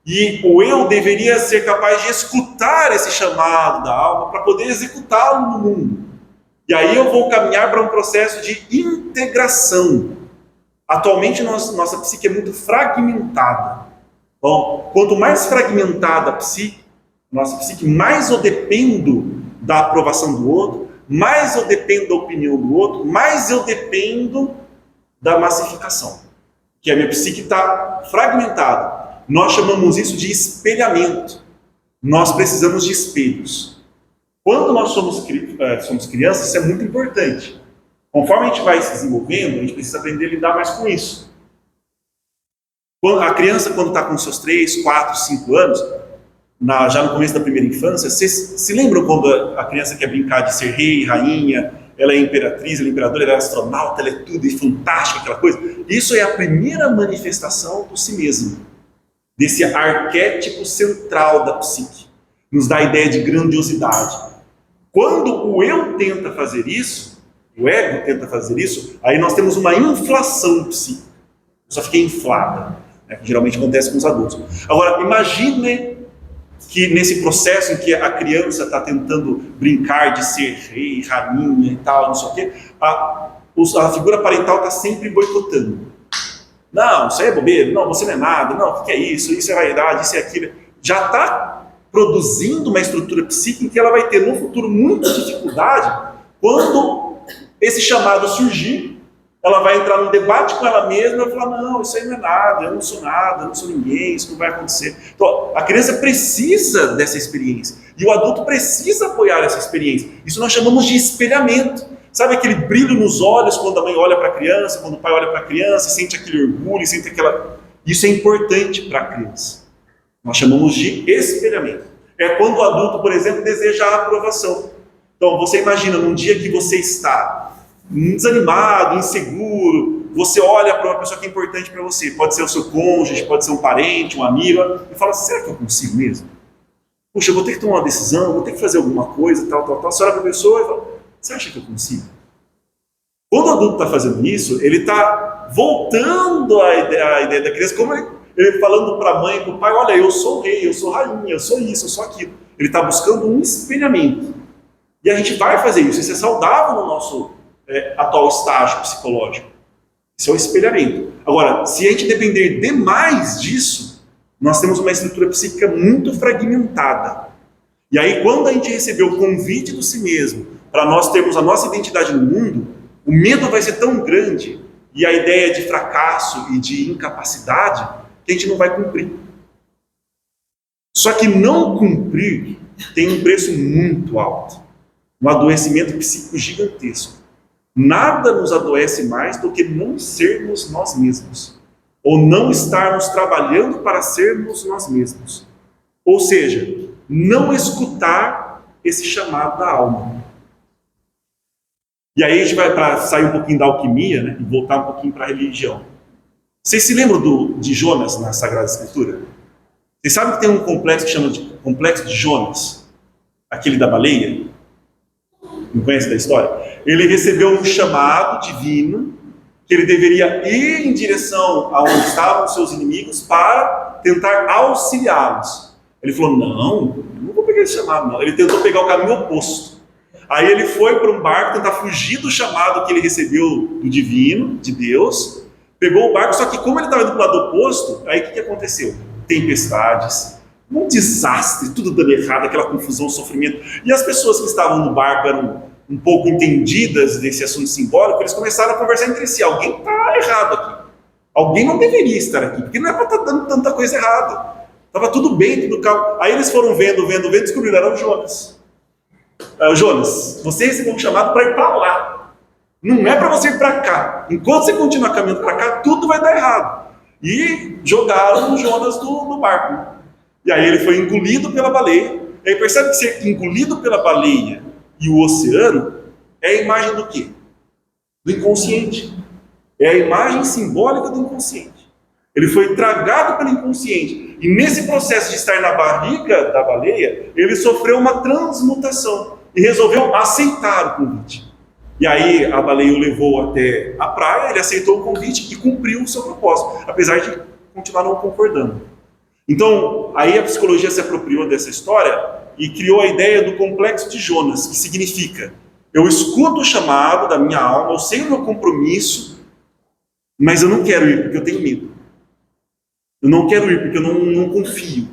Speaker 1: E o eu deveria ser capaz de escutar esse chamado da alma para poder executá-lo no mundo. E aí eu vou caminhar para um processo de integração. Atualmente, nossa psique é muito fragmentada. Bom, quanto mais fragmentada a psique, nossa psique, mais eu dependo da aprovação do outro, mais eu dependo da opinião do outro, mais eu dependo da massificação. Que a minha psique está fragmentada. Nós chamamos isso de espelhamento. Nós precisamos de espelhos. Quando nós somos crianças, isso é muito importante. Conforme a gente vai se desenvolvendo, a gente precisa aprender a lidar mais com isso. A criança, quando está com seus 3, 4, 5 anos, já no começo da primeira infância, vocês se lembram quando a criança quer brincar de ser rei, rainha, ela é imperatriz, ela é imperadora, ela é astronauta, ela é tudo, e fantástica, aquela coisa? Isso é a primeira manifestação do si mesmo, desse arquétipo central da psique. Nos dá a ideia de grandiosidade. Quando o eu tenta fazer isso, o ego tenta fazer isso, aí nós temos uma inflação psíquica. Só fica inflada, né, que geralmente acontece com os adultos. Agora, imagine que nesse processo em que a criança está tentando brincar de ser rei, rainha e tal, não sei o quê, a figura parental está sempre boicotando. Não, isso aí é bobeira, não, você não é nada, não, o que é isso? Isso é vaidade, isso é aquilo. Já está produzindo uma estrutura psíquica em que ela vai ter no futuro muita dificuldade quando esse chamado surgir. Ela vai entrar num debate com ela mesma e vai falar, não, isso aí não é nada, eu não sou nada, eu não sou ninguém, isso não vai acontecer. Então, a criança precisa dessa experiência. E o adulto precisa apoiar essa experiência. Isso nós chamamos de espelhamento. Sabe aquele brilho nos olhos quando a mãe olha para a criança, quando o pai olha para a criança, sente aquele orgulho, sente aquela... Isso é importante para a criança. Nós chamamos de espelhamento. É quando o adulto, por exemplo, deseja a aprovação. Então, você imagina, num dia que você está desanimado, inseguro, você olha para uma pessoa que é importante para você, pode ser o seu cônjuge, pode ser um parente, um amigo, e fala, será que eu consigo mesmo? Puxa, eu vou ter que tomar uma decisão, vou ter que fazer alguma coisa, tal. Você olha para a pessoa e fala, você acha que eu consigo? Quando o adulto está fazendo isso, ele está voltando à ideia da criança, como ele falando para a mãe, para o pai, olha, eu sou rei, eu sou rainha, eu sou isso, eu sou aquilo. Ele está buscando um espelhamento. E a gente vai fazer isso é saudável no nosso atual estágio psicológico. Isso é o espelhamento. Agora, se a gente depender demais disso, nós temos uma estrutura psíquica muito fragmentada. E aí, quando a gente receber o convite do si mesmo, para nós termos a nossa identidade no mundo, o medo vai ser tão grande, e a ideia de fracasso e de incapacidade, que a gente não vai cumprir. Só que não cumprir tem um preço muito alto, um adoecimento psíquico gigantesco. Nada nos adoece mais do que não sermos nós mesmos, ou não estarmos trabalhando para sermos nós mesmos. Ou seja, não escutar esse chamado da alma. E aí a gente vai para sair um pouquinho da alquimia, né, e voltar um pouquinho para a religião. Vocês se lembram de Jonas na Sagrada Escritura? Vocês sabem que tem um complexo que chama de Complexo de Jonas? Aquele da baleia? Não conhece da história? Ele recebeu um chamado divino que ele deveria ir em direção aonde estavam os seus inimigos para tentar auxiliá-los. Ele falou, não vou pegar esse chamado, não. Ele tentou pegar o caminho oposto. Aí ele foi para um barco tentar fugir do chamado que ele recebeu do divino, de Deus, pegou o barco, só que como ele estava indo para o lado oposto, aí o que aconteceu? Tempestades, um desastre, tudo dando errado, aquela confusão, sofrimento. E as pessoas que estavam no barco eram um pouco entendidas desse assunto simbólico, eles começaram a conversar entre si. Alguém está errado aqui. Alguém não deveria estar aqui, porque não é para estar dando tanta coisa errada. Estava tudo bem, tudo calmo. Aí eles foram vendo, descobriram, era o Jonas. Jonas, você recebeu um chamado para ir para lá. Não é para você ir para cá. Enquanto você continuar caminhando para cá, tudo vai dar errado. E jogaram o Jonas no barco. E aí ele foi engolido pela baleia. E aí percebe que ser engolido pela baleia e o oceano é a imagem do quê? Do inconsciente. É a imagem simbólica do inconsciente. Ele foi tragado pelo inconsciente. E nesse processo de estar na barriga da baleia, ele sofreu uma transmutação e resolveu aceitar o convite. E aí a baleia o levou até a praia, ele aceitou o convite e cumpriu o seu propósito, apesar de continuar não concordando. Então, aí a psicologia se apropriou dessa história e criou a ideia do complexo de Jonas, que significa, eu escuto o chamado da minha alma, eu sei o meu compromisso, mas eu não quero ir porque eu tenho medo. Eu não quero ir porque eu não confio.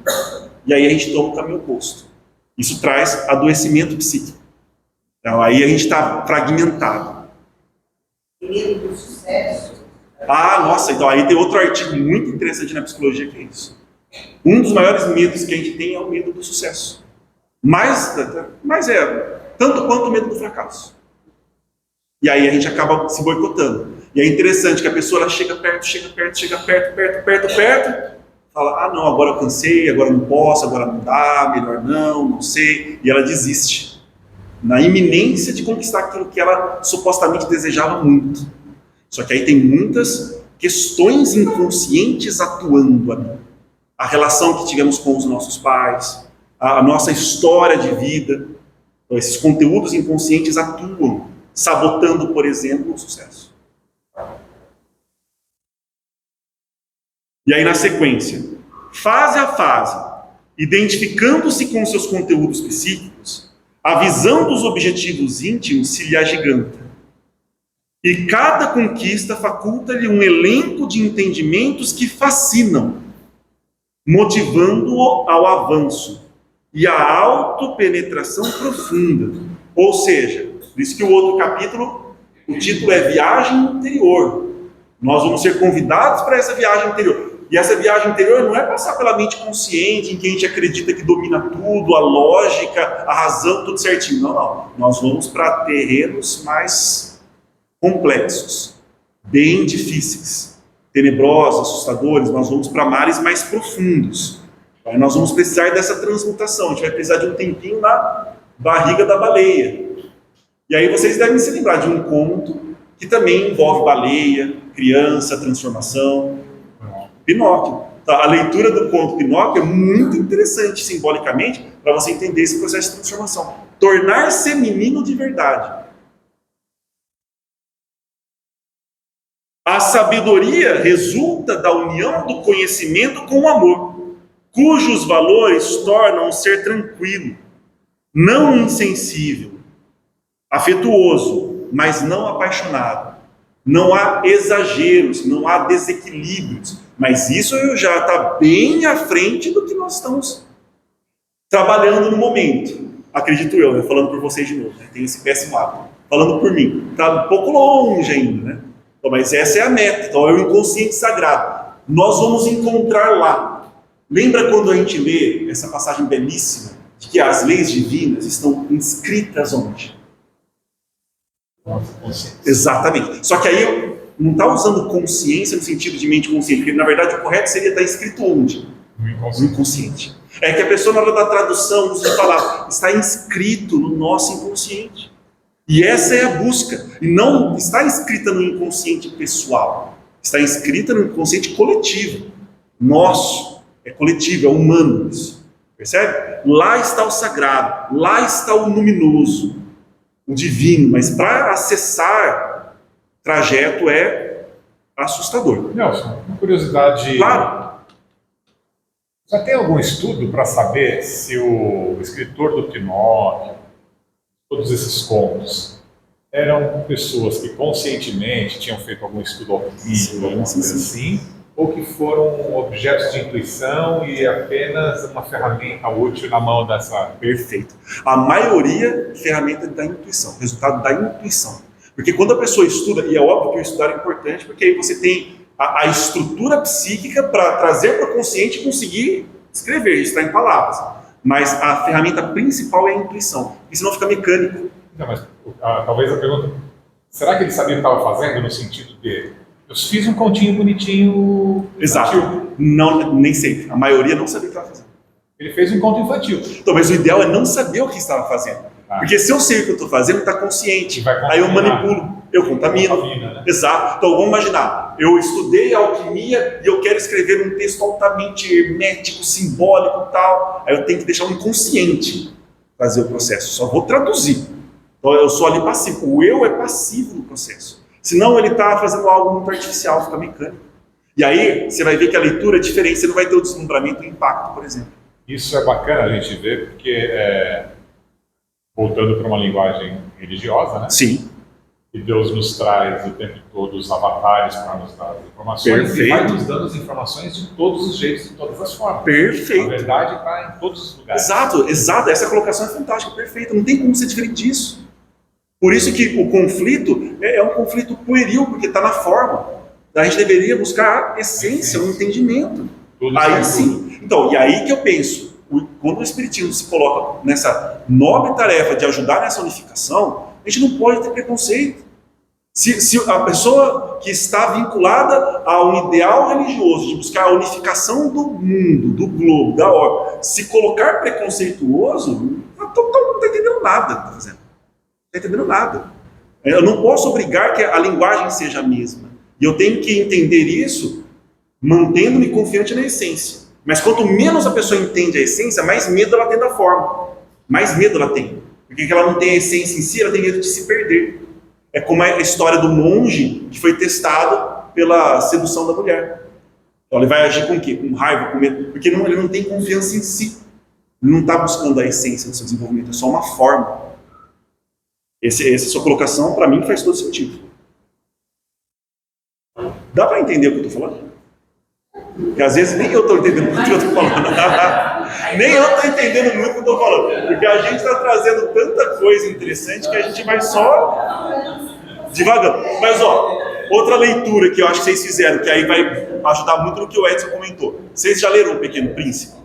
Speaker 1: E aí a gente toma o caminho oposto. Isso traz adoecimento psíquico. Então aí a gente está fragmentado.
Speaker 5: Medo do sucesso.
Speaker 1: Nossa, então aí tem outro artigo muito interessante na psicologia que é isso. Um dos maiores medos que a gente tem é o medo do sucesso. Mas tanto quanto o medo do fracasso. E aí a gente acaba se boicotando. E é interessante que a pessoa ela chega perto, fala, não, agora eu cansei, agora eu não posso, agora não dá, melhor não sei, e ela desiste. Na iminência de conquistar aquilo que ela supostamente desejava muito. Só que aí tem muitas questões inconscientes atuando ali. A relação que tivemos com os nossos pais, a nossa história de vida, então, esses conteúdos inconscientes atuam, sabotando, por exemplo, o sucesso. E aí na sequência, fase a fase, identificando-se com seus conteúdos psíquicos, a visão dos objetivos íntimos se lhe agiganta. E cada conquista faculta-lhe um elenco de entendimentos que fascinam, motivando-o ao avanço e à autopenetração profunda. Ou seja, por isso que o outro capítulo, o título é Viagem Interior. Nós vamos ser convidados para essa viagem interior. E essa viagem interior não é passar pela mente consciente, em que a gente acredita que domina tudo, a lógica, a razão, tudo certinho. Não. Nós vamos para terrenos mais complexos, bem difíceis, tenebrosos, assustadores. Nós vamos para mares mais profundos. Aí nós vamos precisar dessa transmutação. A gente vai precisar de um tempinho na barriga da baleia. E aí vocês devem se lembrar de um conto que também envolve baleia, criança, transformação. Pinóquio. Tá, a leitura do conto Pinóquio é muito interessante simbolicamente para você entender esse processo de transformação. Tornar-se menino de verdade. A sabedoria resulta da união do conhecimento com o amor, cujos valores tornam o ser tranquilo, não insensível, afetuoso, mas não apaixonado. Não há exageros, não há desequilíbrios, mas isso já está bem à frente do que nós estamos trabalhando no momento. Acredito eu, né? Falando por vocês de novo, né? Tem esse péssimo hábito. Falando por mim, está um pouco longe ainda, né? Então, mas essa é a meta, então é o inconsciente sagrado. Nós vamos encontrar lá. Lembra quando a gente lê essa passagem belíssima de que as leis divinas estão inscritas onde?
Speaker 4: Nossa consciência.
Speaker 1: Exatamente. Só que aí não está usando consciência no sentido de mente consciente, porque na verdade o correto seria estar escrito onde? No inconsciente. É que a pessoa na hora da tradução usa a palavra, está inscrito no nosso inconsciente. E essa é a busca. E não está escrita no inconsciente pessoal. Está escrita no inconsciente coletivo. Nosso. É coletivo, é humano isso. Percebe? Lá está o sagrado. Lá está o luminoso. O divino. Mas para acessar trajeto é assustador.
Speaker 4: Nelson, uma curiosidade.
Speaker 1: Claro.
Speaker 4: Já tem algum estudo para saber se o escritor do Pinóquio, todos esses contos, eram pessoas que conscientemente tinham feito algum estudo alquímico, alguma coisa assim, ou que foram objetos de intuição e apenas uma ferramenta útil na mão dessa...
Speaker 1: Perfeito. A maioria ferramenta da intuição, resultado da intuição. Porque quando a pessoa estuda, e é óbvio que o estudar é importante, porque aí você tem a estrutura psíquica para trazer para o consciente e conseguir escrever, registrar em palavras. Mas a ferramenta principal é a intuição, porque senão fica mecânico.
Speaker 4: Não, mas talvez a pergunta, será que ele sabia o que estava fazendo no sentido de eu fiz um continho bonitinho
Speaker 1: Exato.
Speaker 4: infantil?
Speaker 1: Não, nem sempre. A maioria não sabia o que estava fazendo.
Speaker 4: Ele fez um conto infantil.
Speaker 1: Então, mas o ideal é não saber o que estava fazendo. Porque se eu sei o que eu estou fazendo, está consciente. Aí eu manipulo, eu contamino.
Speaker 4: Né?
Speaker 1: Exato. Então vamos imaginar, eu estudei alquimia e eu quero escrever um texto altamente hermético, simbólico e tal. Aí eu tenho que deixar o inconsciente fazer o processo. Só vou traduzir. Então eu sou ali passivo. O eu é passivo no processo. Senão ele está fazendo algo muito artificial, fica mecânico. E aí você vai ver que a leitura é diferente, você não vai ter o deslumbramento e o impacto, por exemplo.
Speaker 4: Isso é bacana a gente ver, porque, voltando para uma linguagem religiosa, né?
Speaker 1: Sim.
Speaker 4: E Deus nos traz o tempo todo os avatares para nos dar as informações.
Speaker 1: Perfeito.
Speaker 4: E vai nos dando as informações de todos os jeitos, de todas as formas.
Speaker 1: Perfeito.
Speaker 4: A verdade está em todos os lugares.
Speaker 1: Exato. Essa colocação é fantástica, perfeita. Não tem como ser diferente disso. Por isso que o conflito é um conflito pueril, porque está na forma. A gente deveria buscar a essência, o entendimento.
Speaker 4: Tudo
Speaker 1: Aí
Speaker 4: certo.
Speaker 1: sim. Então, e aí que eu penso, quando o Espiritismo se coloca nessa nobre tarefa de ajudar nessa unificação, a gente não pode ter preconceito. Se a pessoa que está vinculada a um ideal religioso de buscar a unificação do mundo, do globo, da ordem, se colocar preconceituoso, não está entendendo nada. Está fazendo. Não está entendendo nada. Eu não posso obrigar que a linguagem seja a mesma. E eu tenho que entender isso mantendo-me confiante na essência. Mas quanto menos a pessoa entende a essência, mais medo ela tem da forma. Mais medo ela tem. Porque ela não tem a essência em si, ela tem medo de se perder. É como a história do monge que foi testado pela sedução da mulher. Então ele vai agir com o quê? Com raiva, com medo. Porque ele não tem confiança em si. Ele não está buscando a essência do seu desenvolvimento, é só uma forma. Essa sua colocação, para mim, faz todo sentido. Dá para entender o que eu estou falando? Porque às vezes nem eu estou entendendo o que eu estou falando. Nem eu estou entendendo muito o que eu estou falando. Porque a gente está trazendo tanta coisa interessante que a gente vai só devagando. Mas, outra leitura que eu acho que vocês fizeram, que aí vai ajudar muito no que o Edson comentou. Vocês já leram O Pequeno Príncipe?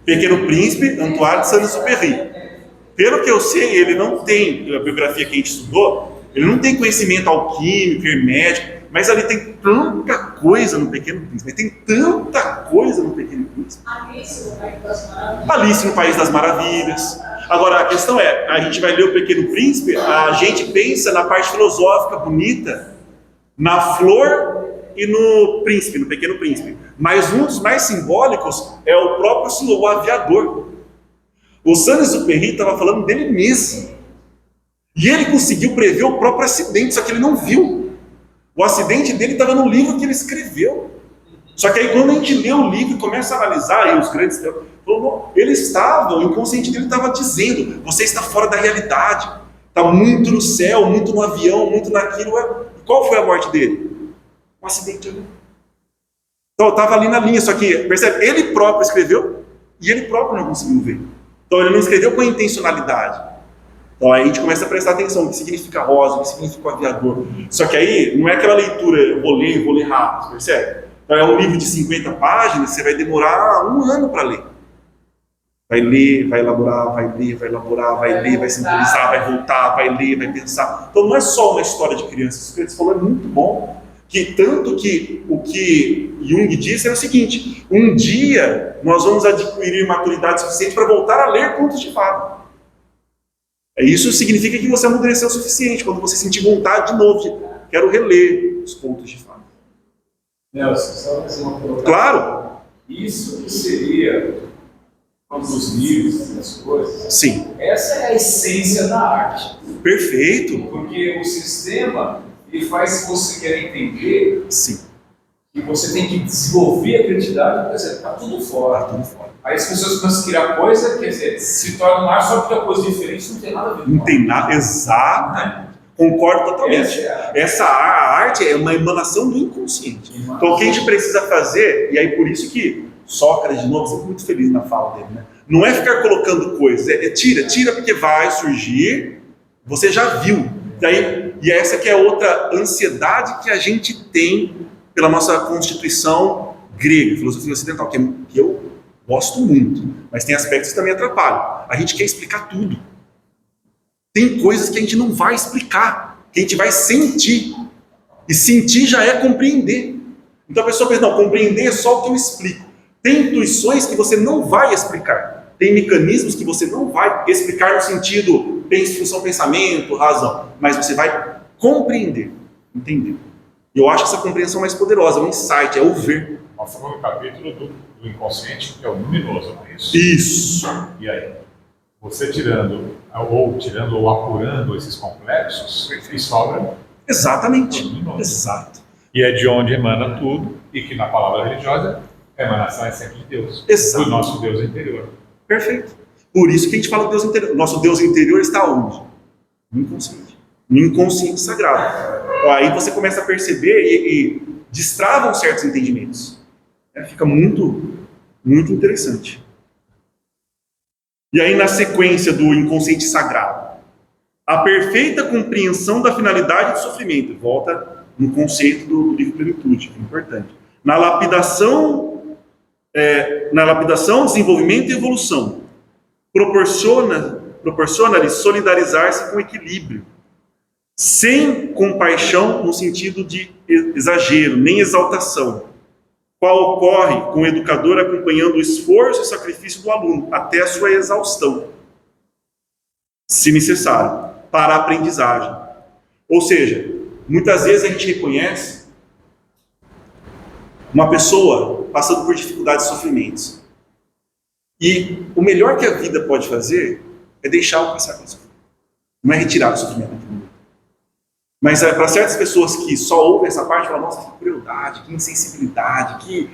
Speaker 1: Pequeno Príncipe, Antoine de Saint-Exupéry. Pelo que eu sei, ele não tem, a biografia que a gente estudou, ele não tem conhecimento alquímico, hermético, Mas ali tem tanta coisa no Pequeno Príncipe, tem tanta coisa no Pequeno Príncipe.
Speaker 5: Alice no País das Maravilhas.
Speaker 1: Alice no País das Maravilhas. Agora, a questão é, a gente vai ler o Pequeno Príncipe, a gente pensa na parte filosófica bonita, na flor e no príncipe, no Pequeno Príncipe. Mas um dos mais simbólicos é o próprio senhor, o aviador. O Saint-Exupéry estava falando dele mesmo. E ele conseguiu prever o próprio acidente, só que ele não viu. O acidente dele estava no livro que ele escreveu. Só que aí quando a gente lê o livro e começa a analisar, aí os grandes teólogos, ele estava, o inconsciente dele estava dizendo, você está fora da realidade, está muito no céu, muito no avião, muito naquilo. Qual foi a morte dele? Um acidente ali. Então estava ali na linha, só que, percebe, ele próprio escreveu e ele próprio não conseguiu ver. Então ele não escreveu com intencionalidade. Então aí a gente começa a prestar atenção, o que significa rosa, o que significa o aviador. Só que aí não é aquela leitura, eu vou ler rápido, percebe? Então é um livro de 50 páginas, você vai demorar 1 ano para ler. Vai ler, vai elaborar, vai ler, vai elaborar, vai ler, vai simbolizar, vai voltar, vai ler, vai pensar. Então não é só uma história de criança, isso que ele falou é muito bom. Que tanto que o que Jung disse é o seguinte: um dia nós vamos adquirir maturidade suficiente para voltar a ler contos de fada. Isso significa que você amadureceu o suficiente, quando você sentir vontade de novo, de quero reler os contos de fada.
Speaker 7: Nelson, só fazer uma colocação.
Speaker 1: Claro.
Speaker 7: Isso que seria um dos livros, das coisas.
Speaker 1: Sim.
Speaker 7: Essa é a essência da arte.
Speaker 1: Perfeito.
Speaker 7: Porque o sistema, ele faz você querer entender
Speaker 1: Sim.
Speaker 7: que você tem que desenvolver a criatividade, por exemplo, está tudo fora.
Speaker 1: Tudo fora.
Speaker 7: Aí as pessoas começam a criar coisa, quer dizer, se torna mais só porque é coisa diferente, não tem nada a ver com
Speaker 1: Não tem nada, exato. Concordo totalmente. A arte é uma emanação do inconsciente. Então o que a gente precisa fazer, e aí por isso que Sócrates, de novo, sempre muito feliz na fala dele, né? Não é ficar colocando coisas, tira porque vai surgir, você já viu. E essa que é outra ansiedade que a gente tem pela nossa constituição grega, filosofia ocidental, que eu gosto muito, mas tem aspectos que também atrapalham. A gente quer explicar tudo. Tem coisas que a gente não vai explicar, que a gente vai sentir. E sentir já é compreender. Então a pessoa pensa, não, compreender é só o que eu explico. Tem intuições que você não vai explicar. Tem mecanismos que você não vai explicar no sentido função, pensamento, razão. Mas você vai compreender, entender. E eu acho essa compreensão mais poderosa, é um insight, é o ver.
Speaker 4: Nós estamos no capítulo do inconsciente, que é o luminoso, não é isso?
Speaker 1: Isso.
Speaker 4: E aí? Você tirando ou apurando esses complexos, que sobra.
Speaker 1: Exatamente. Exato.
Speaker 4: E é de onde emana tudo, e que na palavra religiosa, a emanação é sempre de Deus.
Speaker 1: Exato.
Speaker 4: Do nosso Deus interior.
Speaker 1: Perfeito. Por isso que a gente fala do Deus interior. Nosso Deus interior está onde? No inconsciente. No inconsciente sagrado. Aí você começa a perceber e destravam certos entendimentos. Fica muito, muito interessante. E aí, na sequência do inconsciente sagrado, a perfeita compreensão da finalidade do sofrimento. Volta no conceito do livro Plenitude, que é importante. Na lapidação, desenvolvimento e evolução. Proporciona-lhe solidarizar-se com equilíbrio, sem compaixão no sentido de exagero, nem exaltação, qual ocorre com o educador acompanhando o esforço e sacrifício do aluno até a sua exaustão, se necessário, para a aprendizagem. Ou seja, muitas vezes a gente reconhece uma pessoa passando por dificuldades e sofrimentos. E o melhor que a vida pode fazer é deixá-lo passar pelo sofrimento. Não é retirar o sofrimento do mundo. Mas para certas pessoas que só ouvem essa parte, falam, nossa, que crueldade, que insensibilidade, que...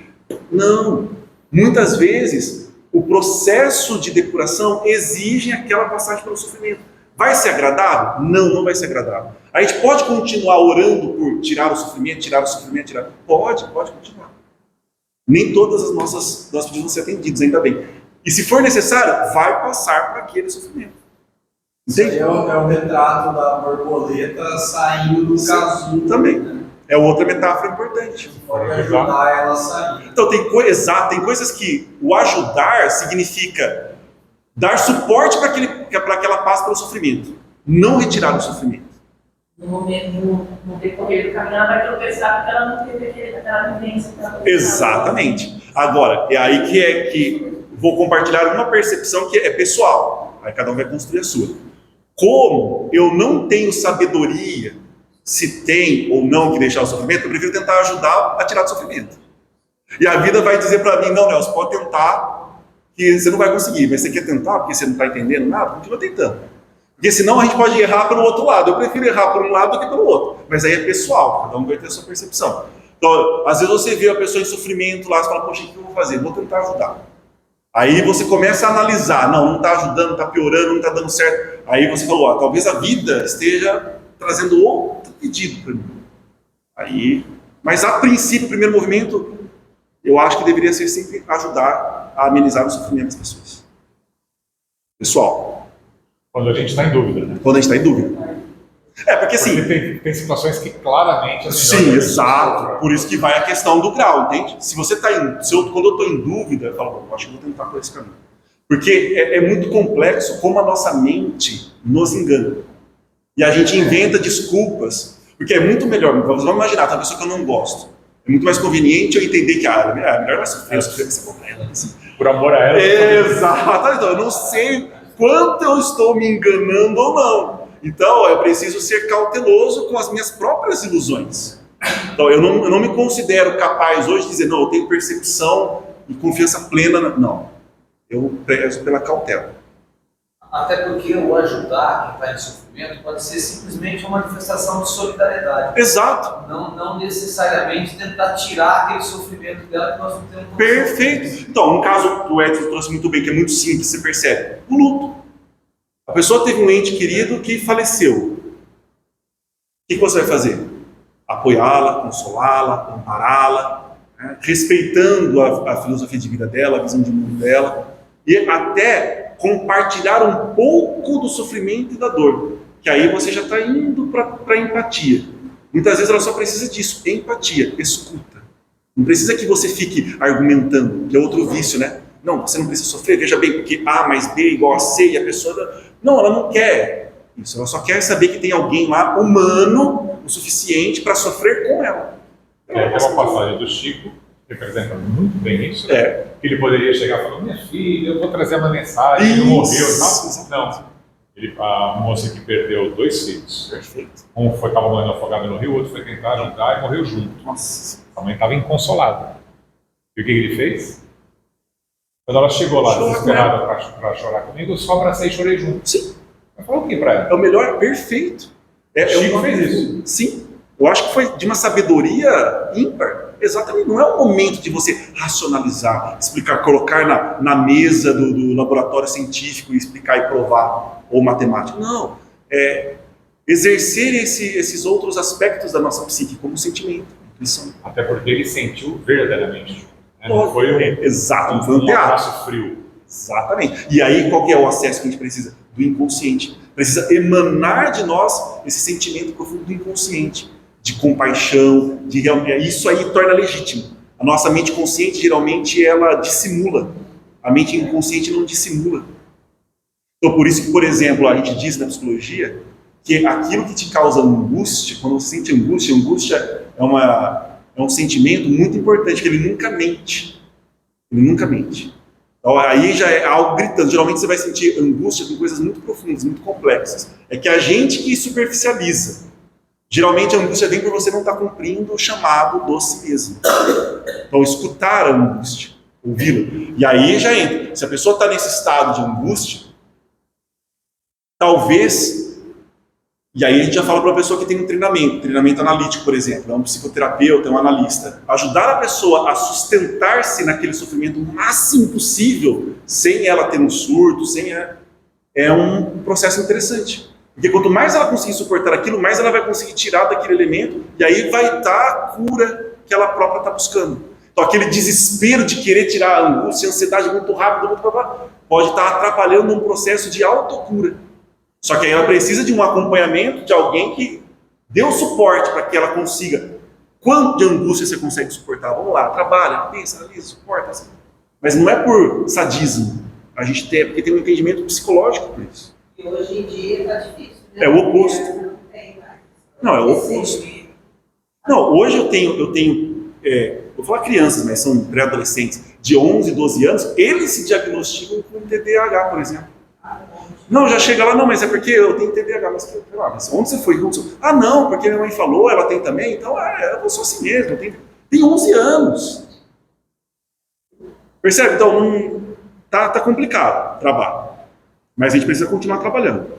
Speaker 1: Não. Muitas vezes, o processo de depuração exige aquela passagem pelo sofrimento. Vai ser agradável? Não, não vai ser agradável. A gente pode continuar orando por tirar o sofrimento, tirar. Pode continuar. Nem todas as nossos pedidos vão ser atendidos, ainda bem. E se for necessário, vai passar por aquele sofrimento.
Speaker 2: Isso aí é o retrato da borboleta saindo do casulo.
Speaker 1: Também.
Speaker 2: Né?
Speaker 1: É outra metáfora importante.
Speaker 2: Pode ajudar ela a sair.
Speaker 1: Então, tem coisas que o ajudar significa dar suporte para que ela passe pelo sofrimento. Não retirar o sofrimento.
Speaker 3: no momento, no decorrer do caminho, ela vai tropeçar porque ela não teve aquela vivência.
Speaker 1: Exatamente. Agora, é aí que vou compartilhar uma percepção que é pessoal. Aí cada um vai construir a sua. Como eu não tenho sabedoria se tem ou não que deixar o sofrimento, eu prefiro tentar ajudar a tirar do sofrimento. E a vida vai dizer para mim, não, Nelson, pode tentar, que você não vai conseguir, mas você quer tentar porque você não está entendendo nada? Continua tentando. Porque senão a gente pode errar pelo outro lado. Eu prefiro errar por um lado do que pelo outro. Mas aí é pessoal, cada um vai ter a sua percepção. Então, às vezes você vê a pessoa em sofrimento lá, você fala, poxa, o que eu vou fazer? Vou tentar ajudar. Aí você começa a analisar, não está ajudando, está piorando, não está dando certo. Aí você falou, talvez a vida esteja trazendo outro pedido para mim. Mas a princípio, o primeiro movimento, eu acho que deveria ser sempre ajudar a amenizar o sofrimento das pessoas. Pessoal.
Speaker 4: Quando a gente está em dúvida, né?
Speaker 1: Quando a gente está em dúvida. Porque assim...
Speaker 4: Tem situações que claramente...
Speaker 1: Sim, exato. Por isso que vai a questão do grau, entende? Se você está quando eu estou em dúvida, eu falo, acho que vou tentar por esse caminho. Porque é muito complexo como a nossa mente nos engana. E a gente inventa desculpas. Porque é muito melhor, vamos imaginar, tem uma pessoa que eu não gosto. É muito mais conveniente eu entender que é melhor ela sofrer, eu sofrer com ela. Assim.
Speaker 4: Por amor a ela.
Speaker 1: Exato. Então, eu não sei quanto eu estou me enganando ou não. Então, eu preciso ser cauteloso com as minhas próprias ilusões. Então, eu não me considero capaz hoje de dizer, não, eu tenho percepção e confiança plena. Não. Eu prezo pela cautela.
Speaker 6: Até porque o ajudar quem está em sofrimento pode ser simplesmente uma manifestação de solidariedade.
Speaker 1: Exato.
Speaker 6: Não necessariamente tentar tirar aquele sofrimento dela que nós não temos.
Speaker 1: Perfeito. Então, um caso que o Edson trouxe muito bem, que é muito simples, você percebe. O luto. A pessoa teve um ente querido que faleceu. O que você vai fazer? Apoiá-la, consolá-la, ampará-la, né? Respeitando a filosofia de vida dela, a visão de mundo dela, e até compartilhar um pouco do sofrimento e da dor, que aí você já está indo para a empatia. Muitas vezes ela só precisa disso, empatia, escuta. Não precisa que você fique argumentando, que é outro vício, né? Não, você não precisa sofrer, veja bem, porque A mais B igual a C, e a pessoa... Não, ela não quer isso, ela só quer saber que tem alguém lá, humano, o suficiente para sofrer com ela.
Speaker 4: Tem uma passagem do Chico, que representa muito bem isso, né? Que ele poderia chegar falando, minha filha, eu vou trazer uma mensagem, ele morreu, não. A moça que perdeu 2 filhos.
Speaker 1: Perfeito.
Speaker 4: Um estava morrendo afogado no rio, o outro foi tentar ajudar e morreu junto.
Speaker 1: Nossa.
Speaker 4: A mãe estava inconsolada. E o que ele fez? Quando ela chegou lá, desesperada para chorar comigo, eu só abracei e chorei junto.
Speaker 1: Sim.
Speaker 4: Eu falei o que para ela?
Speaker 1: É o melhor, perfeito.
Speaker 4: Chico fez isso.
Speaker 1: Sim. Eu acho que foi de uma sabedoria ímpar. Exatamente. Não é o momento de você racionalizar, explicar, colocar na mesa do laboratório científico e explicar e provar, ou matemática. Não. É exercer esses outros aspectos da nossa psique, como sentimento, intuição.
Speaker 4: Até porque ele sentiu verdadeiramente. Não foi
Speaker 1: exato, não foi um teatro.
Speaker 4: abraço frio.
Speaker 1: Exatamente. E aí, qual que é o acesso que a gente precisa? Do inconsciente. Precisa emanar de nós esse sentimento profundo do inconsciente, de compaixão, isso aí torna legítimo. A nossa mente consciente, geralmente, ela dissimula. A mente inconsciente não dissimula. Então, por isso que, por exemplo, a gente diz na psicologia que aquilo que te causa angústia, quando você sente angústia é um sentimento muito importante, que ele nunca mente. Ele nunca mente. Então, aí já é algo gritando. Geralmente você vai sentir angústia com coisas muito profundas, muito complexas. É que a gente que superficializa. Geralmente a angústia vem por você não estar cumprindo o chamado do si mesmo. Então, escutar a angústia, ouvi-la. E aí já entra. Se a pessoa está nesse estado de angústia, talvez... E aí a gente já fala para a pessoa que tem um treinamento analítico, por exemplo, é um psicoterapeuta, é um analista, ajudar a pessoa a sustentar-se naquele sofrimento o máximo possível, sem ela ter um surto, é um processo interessante. Porque quanto mais ela conseguir suportar aquilo, mais ela vai conseguir tirar daquele elemento, e aí vai estar a cura que ela própria está buscando. Então aquele desespero de querer tirar a angústia, a ansiedade muito rápido, pode estar atrapalhando um processo de autocura. Só que aí ela precisa de um acompanhamento de alguém que dê um suporte para que ela consiga. Quanto de angústia você consegue suportar? Vamos lá, trabalha, pensa, analisa, suporta. Assim. Mas não é por sadismo. A gente tem, porque tem um entendimento psicológico por isso.
Speaker 5: E hoje em dia está difícil. Né?
Speaker 1: É o oposto. Não, é o oposto. Não, hoje eu tenho vou falar crianças, mas são pré-adolescentes, de 11, 12 anos, eles se diagnosticam com TDAH, por exemplo. Não, já chega lá, não, mas é porque eu tenho TDAH, mas onde você foi? Ah, não, porque minha mãe falou, ela tem também, então eu sou assim mesmo, tem 11 anos. Percebe? Então, tá complicado o trabalho, mas a gente precisa continuar trabalhando.